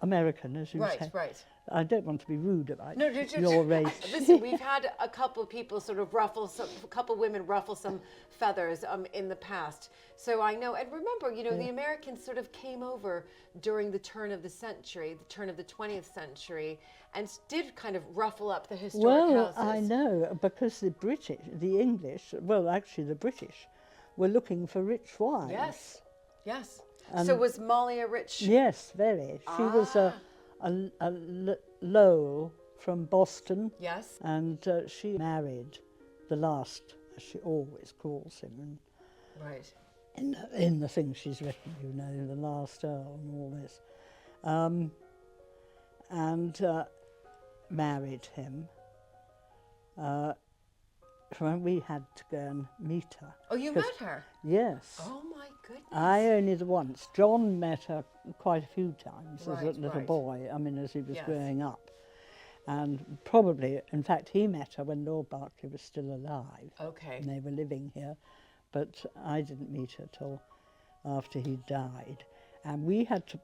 American, as you say. Right, right. I don't want to be rude about your race. Listen, we've had a couple of people sort of a couple of women ruffle some feathers in the past. So I know, and remember, you know, the Americans sort of came over during the turn of the century, the turn of the 20th century, and did kind of ruffle up the historic houses. I know, because the English, well, actually the British, were looking for rich wives. Yes, yes. So was Molly a rich? Yes, very. She was a Lowell from Boston. Yes. And she married the last, as she always calls him. And right. In the things she's written, you know, the last Earl and all this. And married him. We had to go and meet her. Oh, you met her? Yes. Oh my goodness. I only the once. John met her quite a few times as a little boy, I mean, as he was growing up. And probably, in fact, he met her when Lord Berkeley was still alive. Okay. And they were living here. But I didn't meet her till after he died. And we had to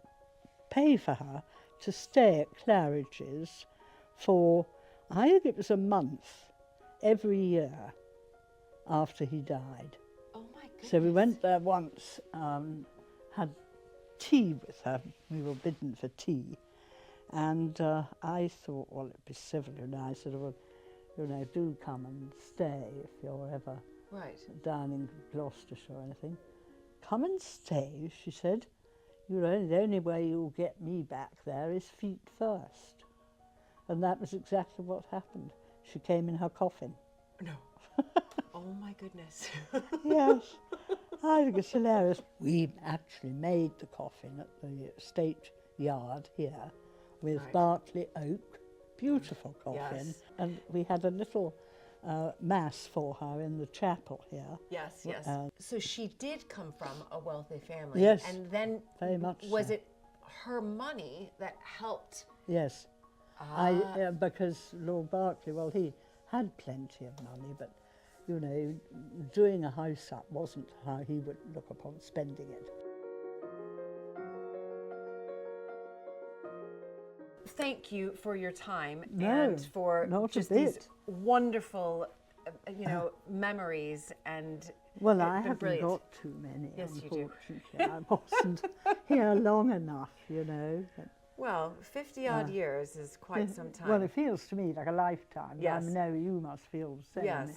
pay for her to stay at Claridge's for, I think it was a month, every year after he died. Oh my goodness. So we went there once, had tea with her. We were bidden for tea. And I thought, well, it'd be civil, you know. I said, well, you know, do come and stay if you're ever down in Gloucestershire or anything. Come and stay, she said. The only way you'll get me back there is feet first. And that was exactly what happened. She came in her coffin. No. Oh my goodness. Yes. I think it's hilarious. We actually made the coffin at the estate yard here with Berkeley oak, beautiful coffin. Yes. And we had a little mass for her in the chapel here. Yes, yes. So she did come from a wealthy family. Yes. And then very much was so. it her money that helped? Yes. Because Lord Berkeley, well, he had plenty of money, but, you know, doing a house up wasn't how he would look upon spending it. Thank you for your time and for just these wonderful, you know, memories and. Well, I haven't got too many, unfortunately. I wasn't here long enough, you know. But, well, 50-odd years is quite some time. Well, it feels to me like a lifetime. Yes. I know you must feel the same. Yes.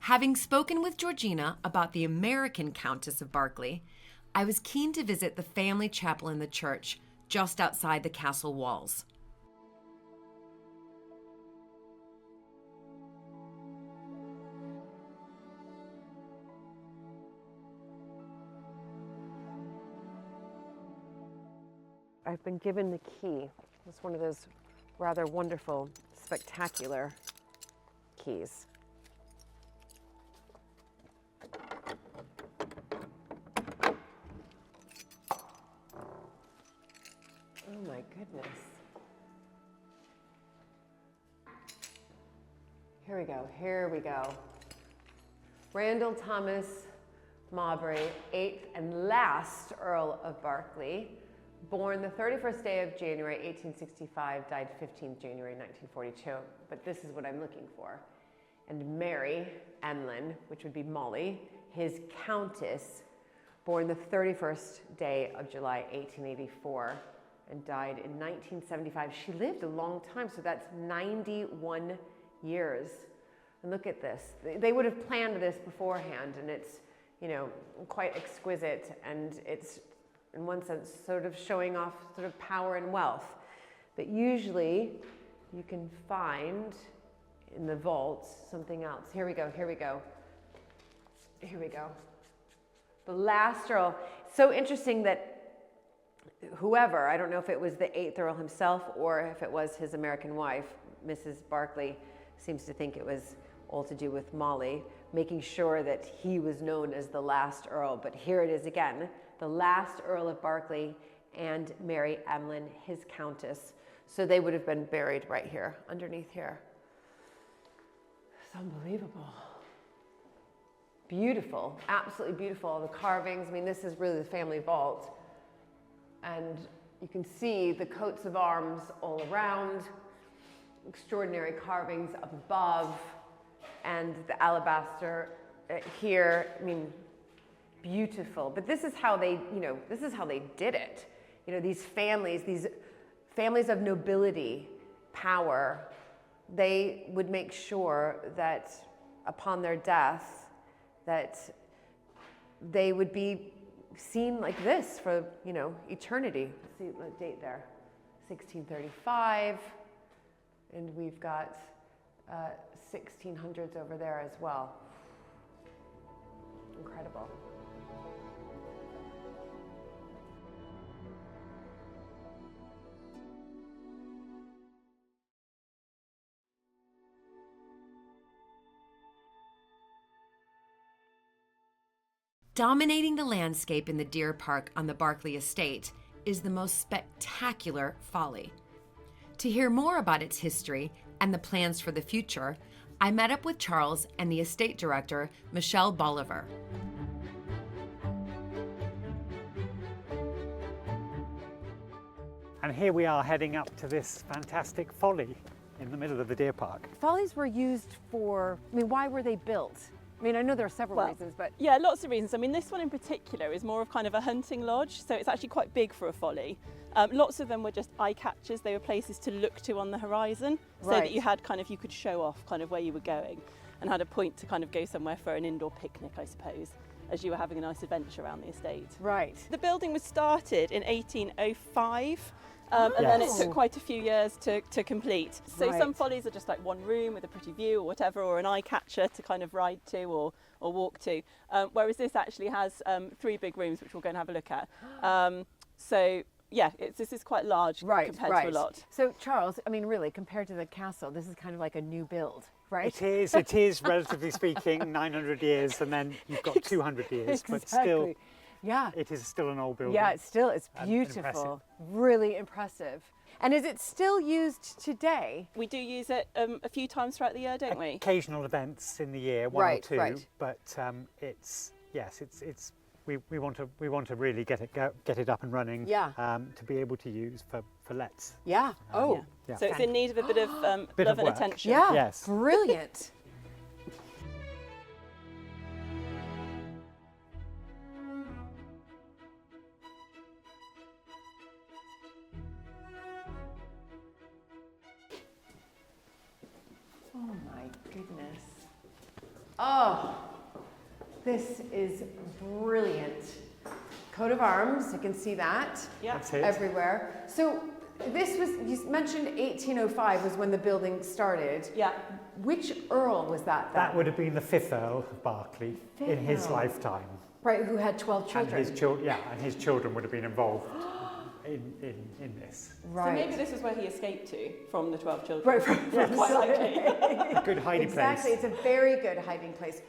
Having spoken with Georgina about the American Countess of Berkeley, I was keen to visit the family chapel in the church just outside the castle walls. I've been given the key. It's one of those rather wonderful, spectacular keys. Oh my goodness. Here we go, here we go. Randall Thomas Mowbray, 8th and last Earl of Berkeley, born the 31st day of January 1865, died 15th January 1942, but this is what I'm looking for. And Mary Emlyn, which would be Molly, his countess, born the 31st day of July 1884 and died in 1975. She lived a long time, so that's 91 years. And look at this. They would have planned this beforehand, and it's, you know, quite exquisite, and it's, in one sense, sort of showing off sort of power and wealth. But usually you can find in the vault something else. Here we go, here we go. Here we go. The last Earl. So interesting that whoever, I don't know if it was the 8th Earl himself or if it was his American wife, Mrs. Berkeley, seems to think it was all to do with Molly, making sure that he was known as the last Earl. But here it is again, the last Earl of Berkeley and Mary Emlyn, his countess. So they would have been buried right here, underneath here. It's unbelievable. Beautiful, absolutely beautiful. The carvings, I mean, this is really the family vault. And you can see the coats of arms all around, extraordinary carvings up above, and the alabaster here, I mean, beautiful. But this is how they, you know, this is how they did it. You know, these families of nobility, power, they would make sure that upon their death, that they would be seen like this for, you know, eternity. Let's see the date there, 1635, and we've got 1600s over there as well. Incredible. Dominating the landscape in the deer park on the Berkeley estate is the most spectacular Folly. To hear more about its history and the plans for the future, I met up with Charles and the estate director, Michelle Bolivar. And here we are heading up to this fantastic Folly in the middle of the deer park. Follies were used for, I mean, why were they built? I mean, I know there are several reasons, but... Yeah, lots of reasons. I mean, this one in particular is more of kind of a hunting lodge, so it's actually quite big for a Folly. Lots of them were just eye catchers. They were places to look to on the horizon, so that you had kind of, you could show off kind of where you were going and had a point to kind of go somewhere for an indoor picnic, I suppose, as you were having a nice adventure around the estate. Right. The building was started in 1805. And then it took quite a few years to complete. So some Follies are just like one room with a pretty view or whatever, or an eye catcher to kind of ride to or walk to. Whereas this actually has 3 big rooms, which we'll go and have a look at. So yeah, this is quite large compared to a lot. So Charles, I mean, really, compared to the castle, this is kind of like a new build, right? It is, relatively speaking, 900 years, and then you've got 200 years, but still. Yeah. It is still an old building. Yeah, it's beautiful. Really impressive. And is it still used today? We do use it a few times throughout the year, don't we? Occasional events in the year, one or two. But we want to really get it up and running. To be able to use for lets. Yeah. So it's in need of a bit of love and attention. Yeah. Yes. Brilliant. Oh my goodness. Oh, this is brilliant. Coat of arms, you can see that everywhere. So this was, you mentioned 1805 was when the building started. Yeah. Which Earl was that then? That would have been the 5th Earl of Berkeley in his lifetime. Right, who had 12 children. And his children would have been involved in this. Right. So maybe this is where he escaped to from the 12 children. Right, from quite likely. Good hiding place. Exactly, it's a very good hiding place.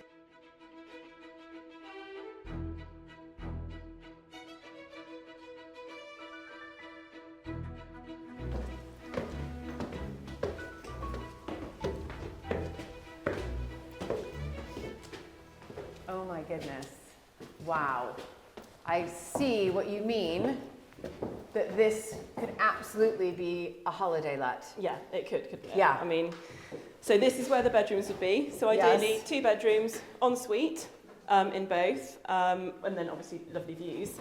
Oh my goodness. Wow. I see what you mean, that this could absolutely be a holiday let. Yeah, it could, couldn't it? Yeah. I mean, so this is where the bedrooms would be. So ideally, 2 bedrooms, ensuite in both, and then obviously lovely views.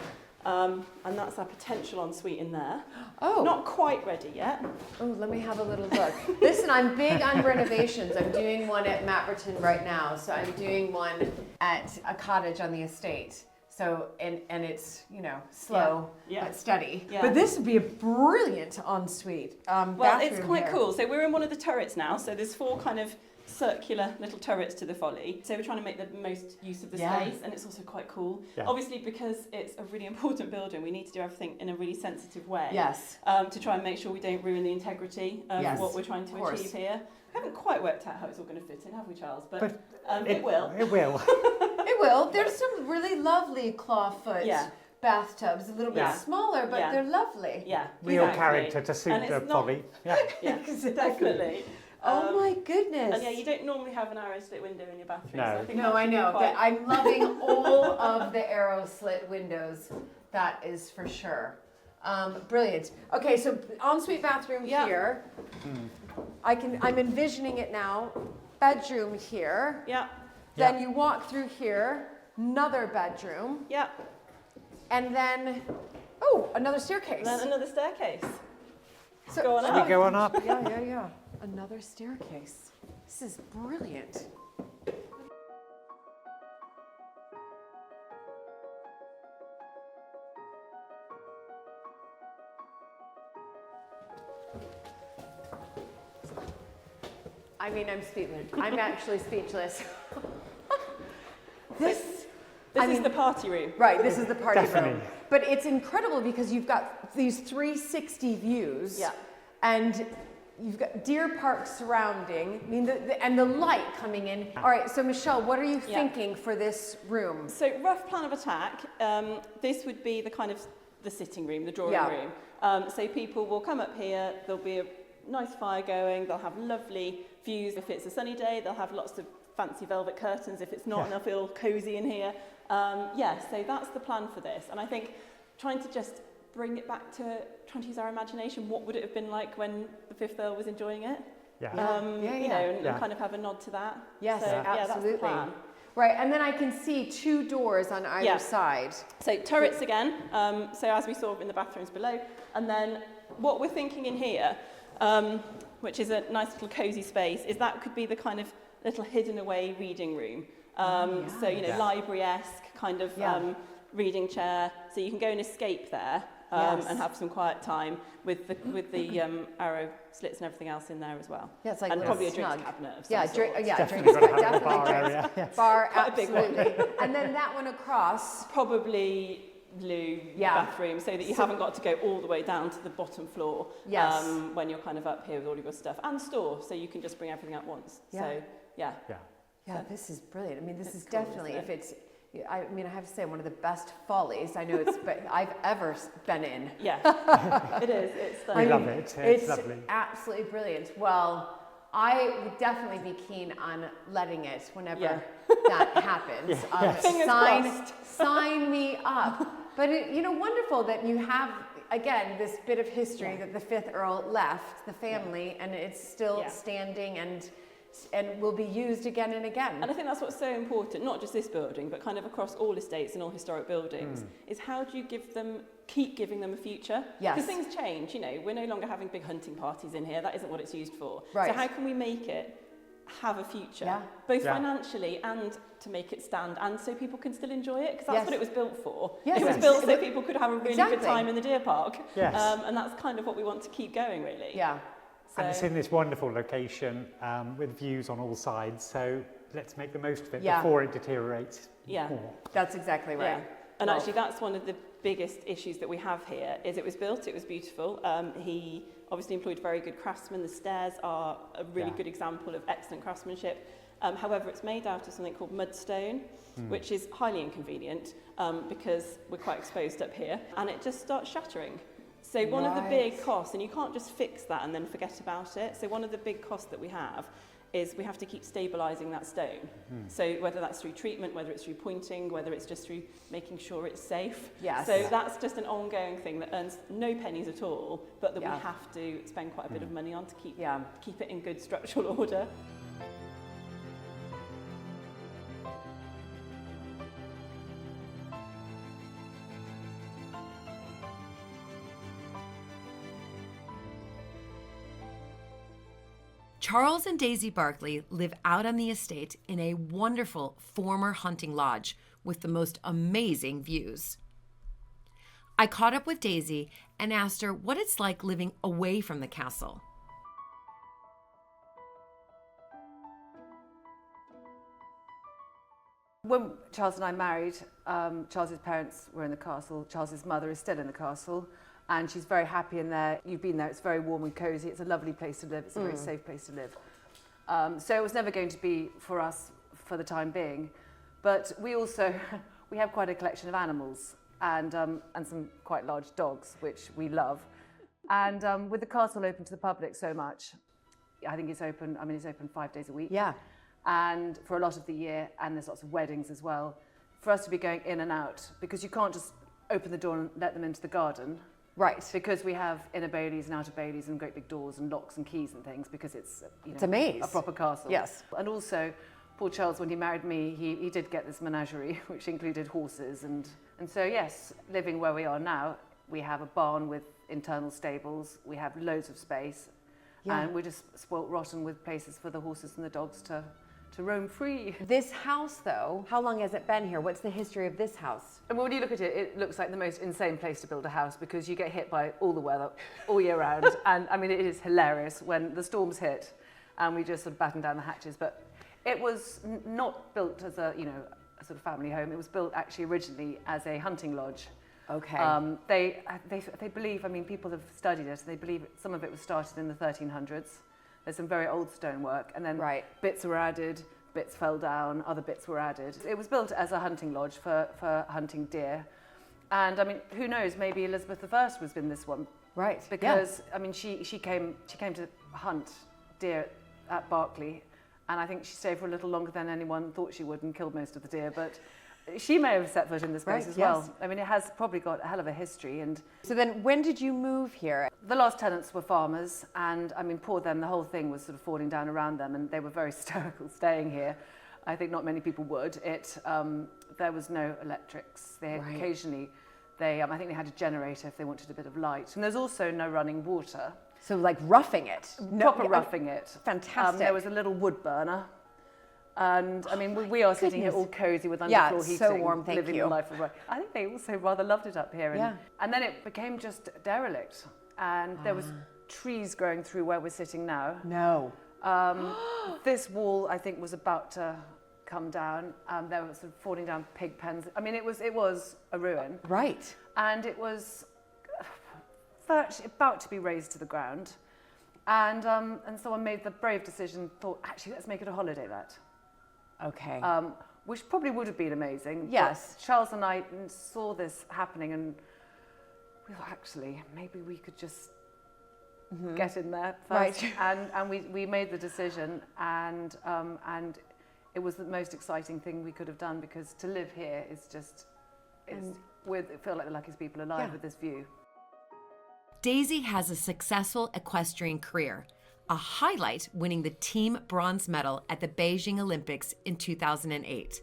And that's our potential ensuite in there. Oh. Not quite ready yet. Oh, let me have a little look. Listen, I'm big on renovations. I'm doing one at Mapperton right now. So I'm doing one at a cottage on the estate. So, and it's, you know, slow, but steady. Yeah. But this would be a brilliant ensuite Well, it's quite here. cool. So we're in one of the turrets now. So there's 4 kind of circular little turrets to the Folly. So we're trying to make the most use of the space, and it's also quite cool. Yeah. Obviously, because it's a really important building, we need to do everything in a really sensitive way. Yes. To try and make sure we don't ruin the integrity of what we're trying to achieve here. We haven't quite worked out how it's all going to fit in, have we, Charles? But it will. It will. It will. There's some really lovely clawfoot bathtubs, a little bit smaller, but they're lovely. Yeah. Real character to suit the Folly. Yeah. Yeah, definitely. Oh my goodness. And yeah, you don't normally have an arrow slit window in your bathroom. No. So I think I know. But I'm loving all of the arrow slit windows. That is for sure. Brilliant. Okay, so ensuite bathroom here. I'm envisioning it now. Bedroom here. Yeah. Then you walk through here, another bedroom. Yeah. And then, another staircase. And then another staircase. So, go on up. Should we go on up? Yeah. Another staircase. This is brilliant. I mean, I'm speechless. I'm actually speechless. This is the party room. Right, this is the party Definitely. room. But it's incredible because you've got these 360 views. Yeah. And you've got Deer Park surrounding. I mean, and the light coming in. All right, so Michelle, what are you thinking for this room? So rough plan of attack, this would be the kind of the sitting room, the drawing room. So people will come up here, there'll be a nice fire going, they'll have lovely views. If it's a sunny day, they'll have lots of fancy velvet curtains. If it's not, they'll feel cosy in here. So that's the plan for this. And I think trying to just bring it back to, trying to use our imagination, what would it have been like when the 5th Earl was enjoying it? Yeah. You know, and kind of have a nod to that. Yes, so, absolutely. that's the plan. Right, and then I can see 2 doors on either side. So turrets again, so as we saw in the bathrooms below. And then what we're thinking in here, which is a nice little cosy space, is that could be the kind of little hidden away reading room. So, you know, library-esque kind of reading chair. So you can go and escape there and have some quiet time with the arrow slits and everything else in there as well. Yeah, it's like and probably a snug. drinks cabinet of some Yeah, sort. definitely bar drinks. area. Bar, Quite a big one. absolutely. And then that one across. Probably blue bathroom, so that you haven't got to go all the way down to the bottom floor when you're kind of up here with all of your stuff. And store, so you can just bring everything at once. So, Yeah, this is brilliant. I mean, this is cool, definitely, if it's, I mean, I have to say, one of the best follies I know it's I've ever been in. Yeah, it is. It's We love it. It's lovely. Absolutely brilliant. Well, I would definitely be keen on letting it whenever that happens. Fingers crossed. Sign me up. But wonderful that you have, again, this bit of history that the 5th Earl left the family, and it's still standing and will be used again and again. And I think that's what's so important, not just this building, but kind of across all estates and all historic buildings, is how do you keep giving them a future? Yes. Because things change, we're no longer having big hunting parties in here, that isn't what it's used for. Right. So how can we make it have a future, Yeah. both Yeah. financially and to make it stand, and so people can still enjoy it, because that's Yes. what it was built for. Yes. It was Yes. built so people could have a really Exactly. good time in the deer park. Yes. And that's kind of what we want to keep going, really. Yeah. And it's in this wonderful location with views on all sides, so let's make the most of it Yeah. before it deteriorates Yeah. more. That's exactly right. Yeah. And Well, actually, that's one of the biggest issues that we have here, is it was built, it was beautiful. He obviously employed very good craftsmen. The stairs are a really Yeah. good example of excellent craftsmanship. However, it's made out of something called mudstone, which is highly inconvenient because we're quite exposed up here, and it just starts shattering. So one of the big costs, and you can't just fix that and then forget about it, so one of the big costs that we have is we have to keep stabilising that stone. So whether that's through treatment, whether it's through pointing, whether it's just through making sure it's safe. Yes. So that's just an ongoing thing that earns no pennies at all, but that Yeah. we have to spend quite a bit of money on to keep Yeah. keep it in good structural order. Charles and Daisy Berkeley live out on the estate in a wonderful former hunting lodge with the most amazing views. I caught up with Daisy and asked her what it's like living away from the castle. When Charles and I married, Charles's parents were in the castle. Charles's mother is still in the castle, and she's very happy in there. You've been there, it's very warm and cosy. It's a lovely place to live. It's a very safe place to live. So it was never going to be for us for the time being. But we also, we have quite a collection of animals and some quite large dogs, which we love. And with the castle open to the public so much, I think it's open 5 days a week. Yeah. And for a lot of the year, and there's lots of weddings as well, for us to be going in and out, because you can't just open the door and let them into the garden. Right. Because we have inner baileys and outer baileys and great big doors and locks and keys and things, because it's, It's a maze. a proper castle. Yes. And also, poor Charles, when he married me, he did get this menagerie, which included horses. And so, yes, living where we are now, we have a barn with internal stables, we have loads of space, and we're just spoilt rotten with places for the horses and the dogs to roam free. This house, though, how long has it been here? What's the history of this house? And when you look at it, it looks like the most insane place to build a house, because you get hit by all the weather all year round. And I mean, it is hilarious when the storms hit and we just sort of batten down the hatches. But it was not built as a sort of family home. It was built actually originally as a hunting lodge. Okay. They believe, I mean, people have studied it, they believe some of it was started in the 1300s. There's some very old stonework, and then bits were added, bits fell down, other bits were added. It was built as a hunting lodge for hunting deer. And I mean, who knows, maybe Elizabeth I was in this one. Right. Because, I mean, she came to hunt deer at Berkeley, and I think she stayed for a little longer than anyone thought she would and killed most of the deer, but she may have set foot in this place as well. I mean, it has probably got a hell of a history. And so then when did you move here? The last tenants were farmers, and I mean, poor them, the whole thing was sort of falling down around them, and they were very hysterical staying here. I think not many people would. There was no electrics. They had occasionally, I think they had a generator if they wanted a bit of light. And there's also no running water. So like roughing it? Proper roughing it. Fantastic. There was a little wood burner. And I mean, we are sitting here all cosy with underfloor heating, so warm, thank living you. the life of work. I think they also rather loved it up here. And, and then it became just derelict. And there was trees growing through where we're sitting now. No. This wall, I think, was about to come down. There was sort of falling down pig pens. I mean, it was a ruin. Right. And it was about to be razed to the ground. And someone made the brave decision, thought, actually, let's make it a holiday let. Okay. Which probably would have been amazing. Yes. But Charles and I saw this happening, and we thought, actually, maybe we could just get in there first. Right. And we made the decision, and it was the most exciting thing we could have done, because to live here is just, we feel like the luckiest people alive with this view. Daisy has a successful equestrian career, a highlight winning the team bronze medal at the Beijing Olympics in 2008.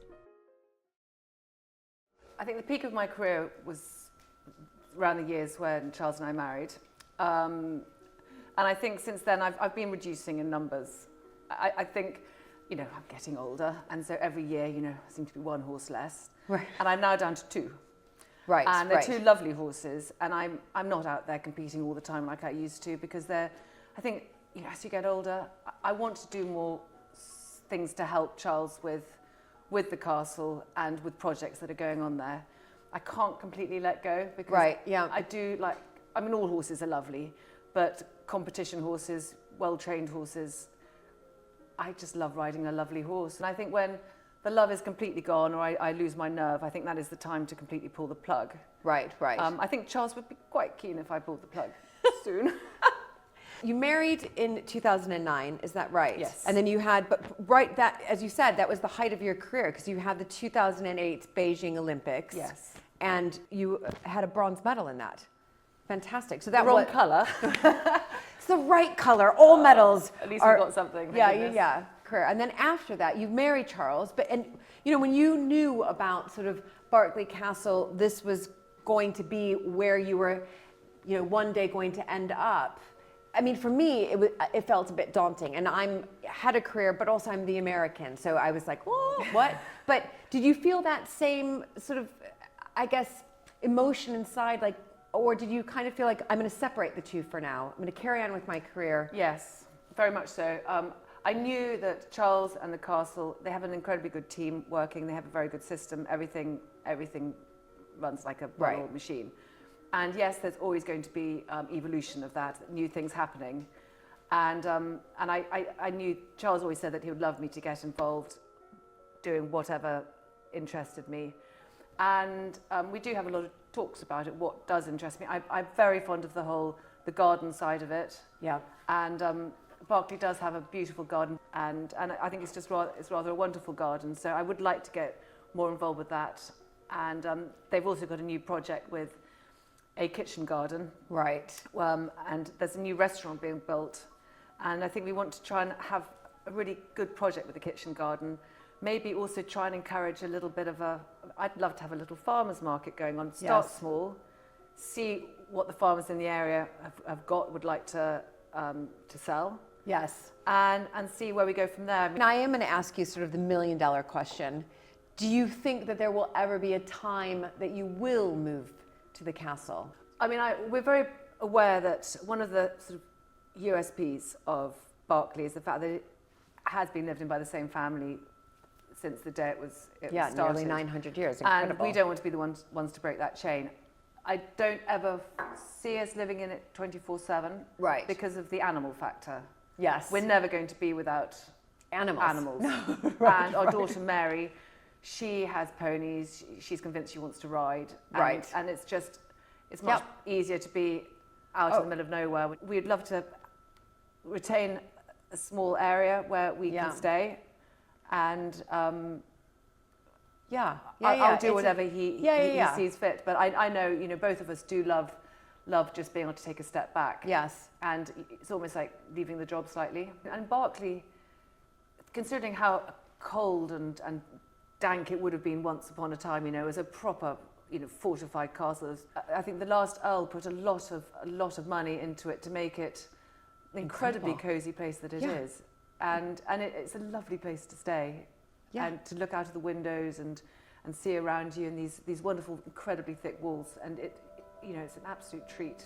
I think the peak of my career was around the years when Charles and I married. And I think since then I've been reducing in numbers. I think, you know, I'm getting older, and so every year, you know, I seem to be one horse less. Right. And I'm now down to 2. Right. And they're 2 lovely horses, and I'm not out there competing all the time like I used to, because I think, you know, as you get older, I want to do more things to help Charles with the castle and with projects that are going on there. I can't completely let go, because I do like, I mean, all horses are lovely, but competition horses, well-trained horses, I just love riding a lovely horse. And I think when the love is completely gone, or I lose my nerve, I think that is the time to completely pull the plug. Right, right. I think Charles would be quite keen if I pulled the plug soon. You married in 2009, is that right? Yes. And then you had, but right, that, as you said, that was the height of your career, because you had the 2008 Beijing Olympics. Yes. And you had a bronze medal in that. Fantastic. So that Wrong colour. It's the right color. All medals. At least we got something. Yeah. Career. And then after that, you married Charles. But you know, when you knew about sort of Berkeley Castle, this was going to be where you were, you know, one day going to end up. I mean, for me, it felt a bit daunting. And had a career, but also I'm the American, so I was like, whoa, what? But did you feel that same sort of, I guess, emotion inside, like? Or did you kind of feel like, I'm going to separate the two for now? I'm going to carry on with my career. Yes, very much so. I knew that Charles and the castle, they have an incredibly good team working. They have a very good system. Everything runs like a well-oiled machine. And yes, there's always going to be evolution of that, new things happening. And I knew, Charles always said that he would love me to get involved doing whatever interested me. And we do have a lot of talks about it, what does interest me. I'm very fond of the garden side of it. Yeah. And Berkeley does have a beautiful garden, and I think it's rather a wonderful garden. So I would like to get more involved with that. And they've also got a new project with a kitchen garden. Right. And there's a new restaurant being built. And I think we want to try and have a really good project with the kitchen garden. Maybe also try and encourage a little bit of I'd love to have a little farmers market going on. Start small, see what the farmers in the area would like to sell. Yes. And see where we go from there. And I am going to ask you sort of the $1 million question. Do you think that there will ever be a time that you will move to the castle? I mean, we're very aware that one of the sort of USPs of Berkeley is the fact that it has been lived in by the same family since the day it was started. Nearly 900 years. Incredible. And we don't want to be the ones to break that chain. I don't ever see us living in it 24/7. Right. Because of the animal factor. Yes. We're never going to be without animals. Right, and our daughter Mary, she has ponies. She's convinced she wants to ride. Right. And it's much easier to be out in the middle of nowhere. We'd love to retain a small area where we can stay. And I'll do whatever he sees fit. But I know, you know, both of us do love just being able to take a step back. Yes. And it's almost like leaving the job slightly. And Berkeley, considering how cold and dank it would have been once upon a time, you know, as a proper, you know, fortified castle. I think the last Earl put a lot of money into it to make it an incredibly cozy place that it is. And it's a lovely place to stay, and to look out of the windows and see around you, and these wonderful, incredibly thick walls, and you know, it's an absolute treat.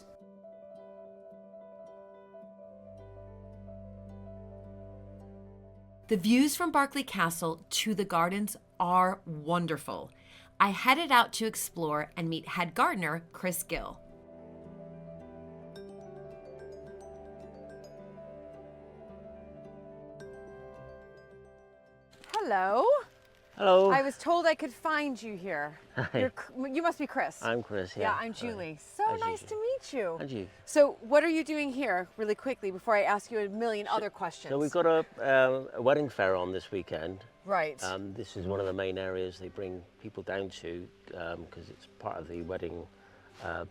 The views from Berkeley Castle to the gardens are wonderful. I headed out to explore and meet head gardener Chris Gill. Hello. Hello. I was told I could find you here. Hi. You must be Chris. I'm Chris, yeah. Yeah, I'm Julie. So nice to meet you. And you. So what are you doing here, really quickly, before I ask you a million other questions? So we've got a wedding fair on this weekend. Right. This is one of the main areas they bring people down to, because it's part of the wedding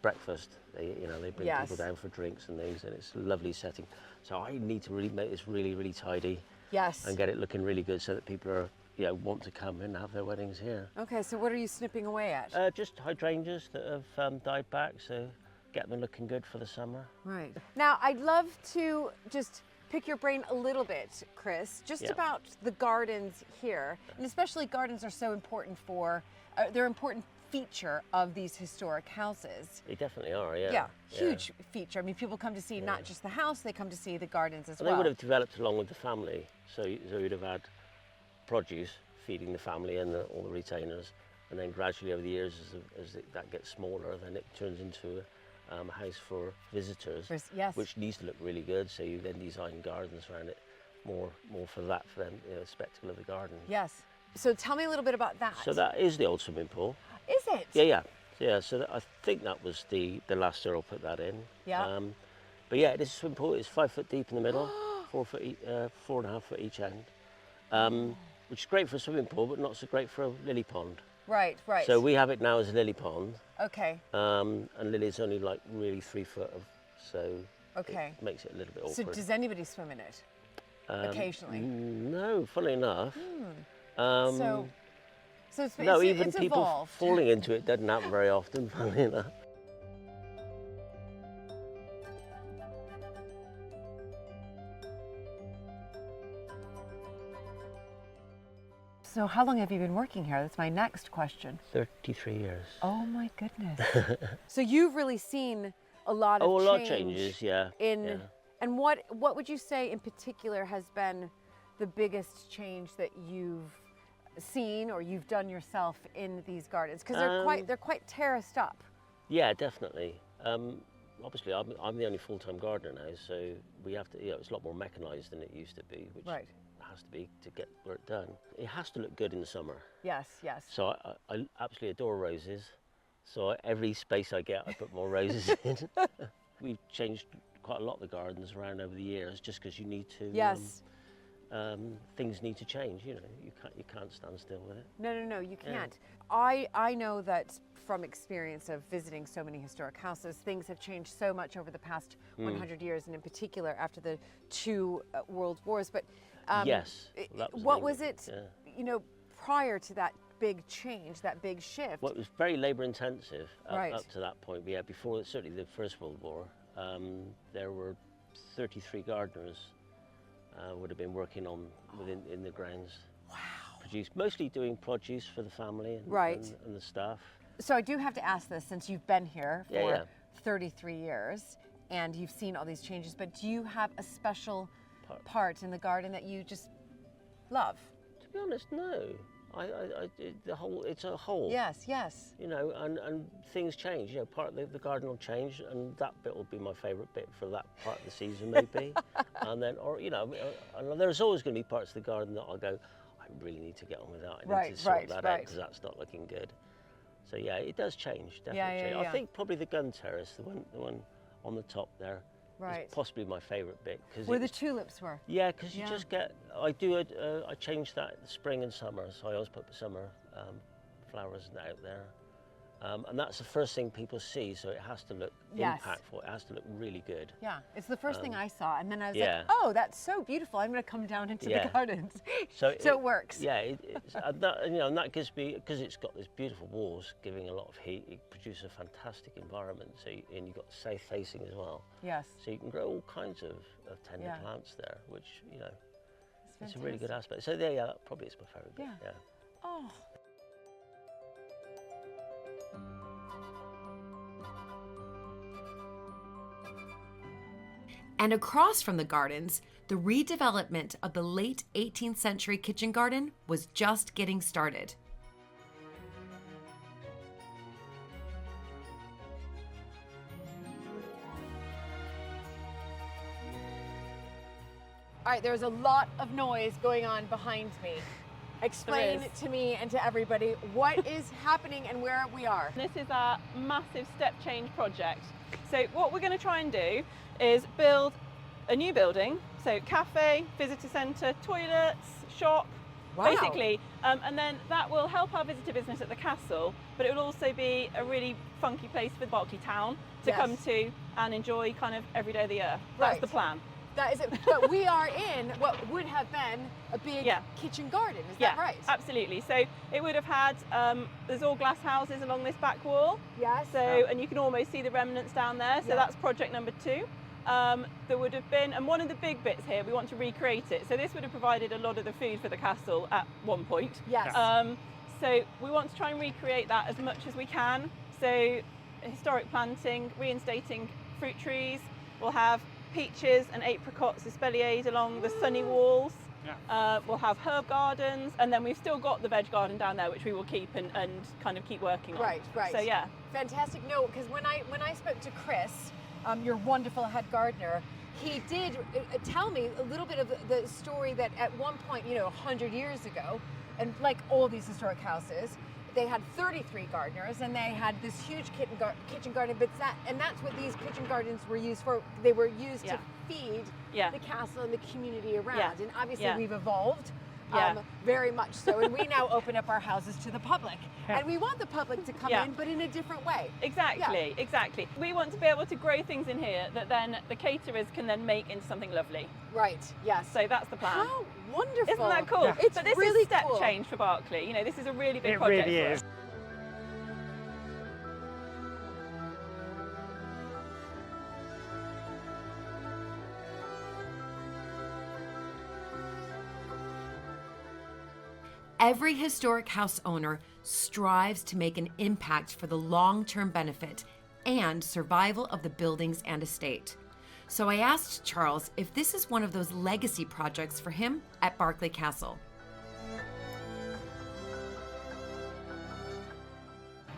breakfast. They bring people down for drinks and things, and it's a lovely setting. So I need to really make this really, really tidy. Yes. And get it looking really good so that people are, want to come and have their weddings here. Okay, so what are you snipping away at? Just hydrangeas that have died back, so get them looking good for the summer. Right. Now, I'd love to just pick your brain a little bit, Chris, just Yeah. about the gardens here, and especially gardens are so important for, they're an important feature of these historic houses. They definitely are, yeah. Yeah, huge feature. I mean, people come to see not just the house, they come to see the gardens as And well. they would have developed along with the family, so you'd have had produce feeding the family and all the retainers, and then gradually over the years, that gets smaller, then it turns into a house for visitors, yes. which needs to look really good. So you then design gardens around it, more for them, the spectacle of the garden. Yes. So tell me a little bit about that. So that is the old swimming pool. Is it? Yeah. So I think that was the last Earl put that in. Yeah. But yeah, this swimming pool is 5 foot deep in the middle, 4.5 foot each end, which is great for a swimming pool, but not so great for a lily pond. Right. So we have it now as a lily pond. Okay. And lily's only like really 3 foot so Okay. it makes it a little bit So awkward. does anybody swim in it? Occasionally? No, funnily enough. So it's, No, it's, even it's people evolved. falling into it doesn't happen very often, funnily enough. So how long have you been working here? That's my next question. 33 years. Oh my goodness. So you've really seen a lot of Oh, a change. lot of changes, yeah. yeah. And what would you say in particular has been the biggest change that you've seen or you've done yourself in these gardens? Because they're quite terraced up. Yeah, definitely. Obviously, I'm the only full-time gardener now, so we have to. It's a lot more mechanised than it used to be, which has to be to get work done. It has to look good in the summer. Yes. So I absolutely adore roses. So every space I get, I put more roses in. We've changed quite a lot of the gardens around over the years, just because you need to. Yes. Things need to change. You can't stand still with it. No, you can't. I know that from experience of visiting so many historic houses, things have changed so much over the past 100 years, and in particular after the 2 world wars. But yes, what was it? Yeah. Prior to that big change, that big shift. Well, it was very labour intensive Right. up to that point. But yeah, before certainly the First World War, there were 33 gardeners would have been working in the grounds. Wow. Mostly doing produce for the family and the staff. So I do have to ask this, since you've been here for Yeah. 33 years and you've seen all these changes, but do you have a special part in the garden that you just love? To be honest, no. It's a whole. Yes. And things change. Part of the garden will change, and that bit will be my favourite bit for that part of the season, maybe. And then, and there's always going to be parts of the garden that I'll go, I really need to get on with that. I need to sort that out because that's not looking good. So yeah, it does change, definitely. Yeah. I think probably the gun terrace, the one on the top there, Right. is possibly my favourite bit. Where the tulips were. Yeah, because you just get, I change that in the spring and summer, so I always put the summer flowers out there. And that's the first thing people see, so it has to look impactful, it has to look really good. Yeah, it's the first thing I saw, and then I was yeah. like, oh, that's so beautiful, I'm going to come down into the gardens. So it works. Yeah, and that gives me, because it's got these beautiful walls giving a lot of heat, it produces a fantastic environment, and you've got south facing as well. Yes. So you can grow all kinds of tender plants there, which, it's a really good aspect. So yeah, that probably is my favourite bit. Yeah. Oh. And across from the gardens, the redevelopment of the late 18th century kitchen garden was just getting started. All right, there's a lot of noise going on behind me. Explain to me and to everybody what is happening and where we are. This is our massive step change project. So what we're going to try and do is build a new building, so cafe, visitor centre, toilets, shop, basically, and then that will help our visitor business at the castle, but it will also be a really funky place for Berkeley town to come to and enjoy kind of every day of the year. That's the plan. That is it. But we are in what would have been a big kitchen garden, is that right? Absolutely. So it would have had, there's all glass houses along this back wall. Yes. So, and you can almost see the remnants down there. So that's project number 2. there would have been, and one of the big bits here, we want to recreate it. So this would have provided a lot of the food for the castle at one point. Yes. So we want to try and recreate that as much as we can. So historic planting, reinstating fruit trees. We'll have peaches and apricots espaliered along the sunny walls. Yeah. We'll have herb gardens, and then we've still got the veg garden down there, which we will keep and kind of keep working on. Right. So yeah. Fantastic. No, because when I spoke to Chris, your wonderful head gardener, he did tell me a little bit of the story that at one point, 100 years ago, and like all these historic houses, they had 33 gardeners and they had this huge kitchen garden, but that's what these kitchen gardens were used for. They were used to feed the castle and the community around. And obviously we've evolved very much so, and we now open up our houses to the public. And we want the public to come in, but in a different way. Exactly, exactly. We want to be able to grow things in here that then the caterers can then make into something lovely. Right, yes. So that's the plan. How wonderful. Isn't that cool? It's but this really is step cool. change for Berkeley. This is a really big project. It really for is. us. Every historic house owner strives to make an impact for the long-term benefit and survival of the buildings and estate. So I asked Charles if this is one of those legacy projects for him at Berkeley Castle.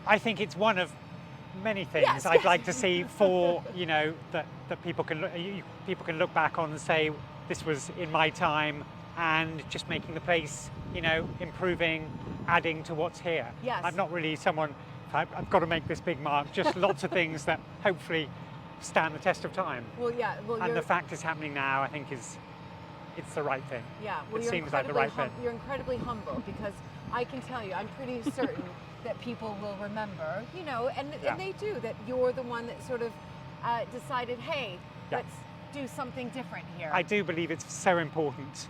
I think it's one of many things I'd like to see for, that people can look back on and say, this was in my time, and just making the place, improving, adding to what's here. Yes. I'm not really someone, I've got to make this big mark, just lots of things that hopefully stand the test of time. Well, yeah. Well, and the fact it's happening now, I think it's the right thing. Yeah. Well, it seems like the right thing. You're incredibly humble, because I can tell you, I'm pretty certain that people will remember, and they do, that you're the one that sort of decided, hey, let's do something different here. I do believe it's so important,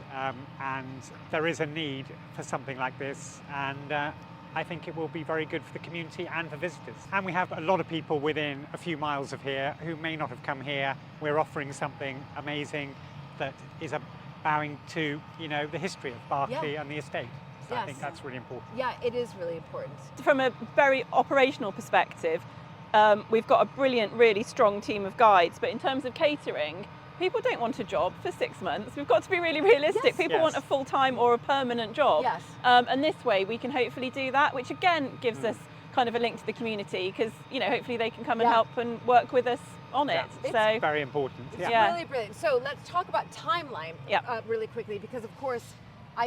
and there is a need for something like this, and I think it will be very good for the community and for visitors. And we have a lot of people within a few miles of here who may not have come here. We're offering something amazing that is bowing to, the history of Berkeley and the estate. So I think that's really important. Yeah, it is really important. From a very operational perspective, we've got a brilliant, really strong team of guides, but in terms of catering, people don't want a job for 6 months. We've got to be really realistic. People want a full-time or a permanent job. Yes. And this way we can hopefully do that, which again gives us kind of a link to the community, because, hopefully they can come and help and work with us on it. It's so very important. It's really brilliant. So let's talk about timeline really quickly, because of course,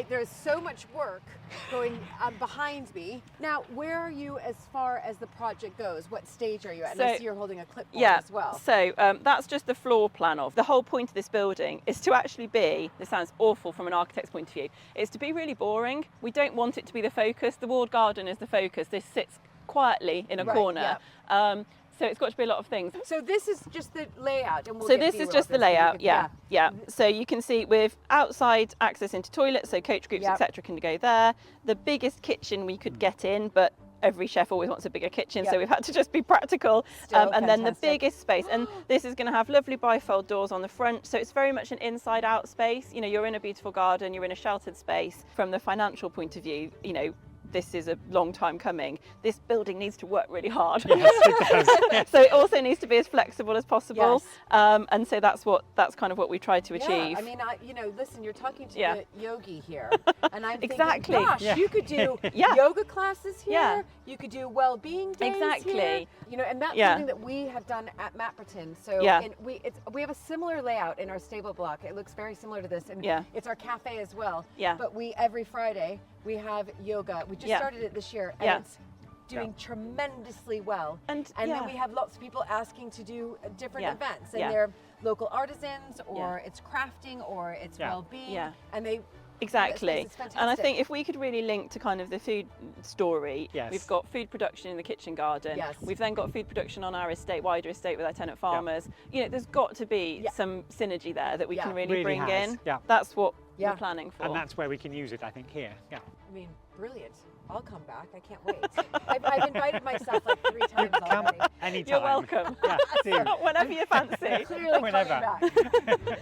there's so much work going behind me. Now, where are you as far as the project goes? What stage are you at? And I see you're holding a clipboard as well. So that's just the floor plan of. The whole point of this building is to actually be, this sounds awful from an architect's point of view, is to be really boring. We don't want it to be the focus. The walled garden is the focus. This sits quietly in a corner. So it's got to be a lot of things. So this is just the layout, and we'll so this is just the layout, yeah. So you can see with outside access into toilets, so coach groups, etc., can go there. The biggest kitchen we could get in, but every chef always wants a bigger kitchen, so we've had to just be practical. And then the biggest space, and this is going to have lovely bifold doors on the front, so it's very much an inside-out space. You're in a beautiful garden, you're in a sheltered space. From the financial point of view, this is a long time coming. This building needs to work really hard. Yes, it does. Yes. So it also needs to be as flexible as possible. Yes. And so that's kind of what we try to achieve. I mean, listen, you're talking to the yogi here, and I'm thinking, gosh, you could do yoga classes here. Yeah. You could do well-being days here. And that's something that we have done at Mapperton. So we have a similar layout in our stable block. It looks very similar to this, and it's our cafe as well. Yeah. But every Friday we have yoga. We just started it this year, and it's doing tremendously well. And then we have lots of people asking to do different events, and they're local artisans, or it's crafting, or it's well-being, and they. Exactly. And I think if we could really link to kind of the food story, we've got food production in the kitchen garden. Yes. We've then got food production on our estate, wider estate with our tenant farmers. There's got to be some synergy there that we can really bring in. Yeah. That's what we're planning for. And that's where we can use it, I think, here. Yeah. I mean, brilliant. I'll come back. I can't wait. I've invited myself like 3 times already. Anytime. You're welcome. Yeah, do. Whenever you fancy. Clearly coming Whenever. back.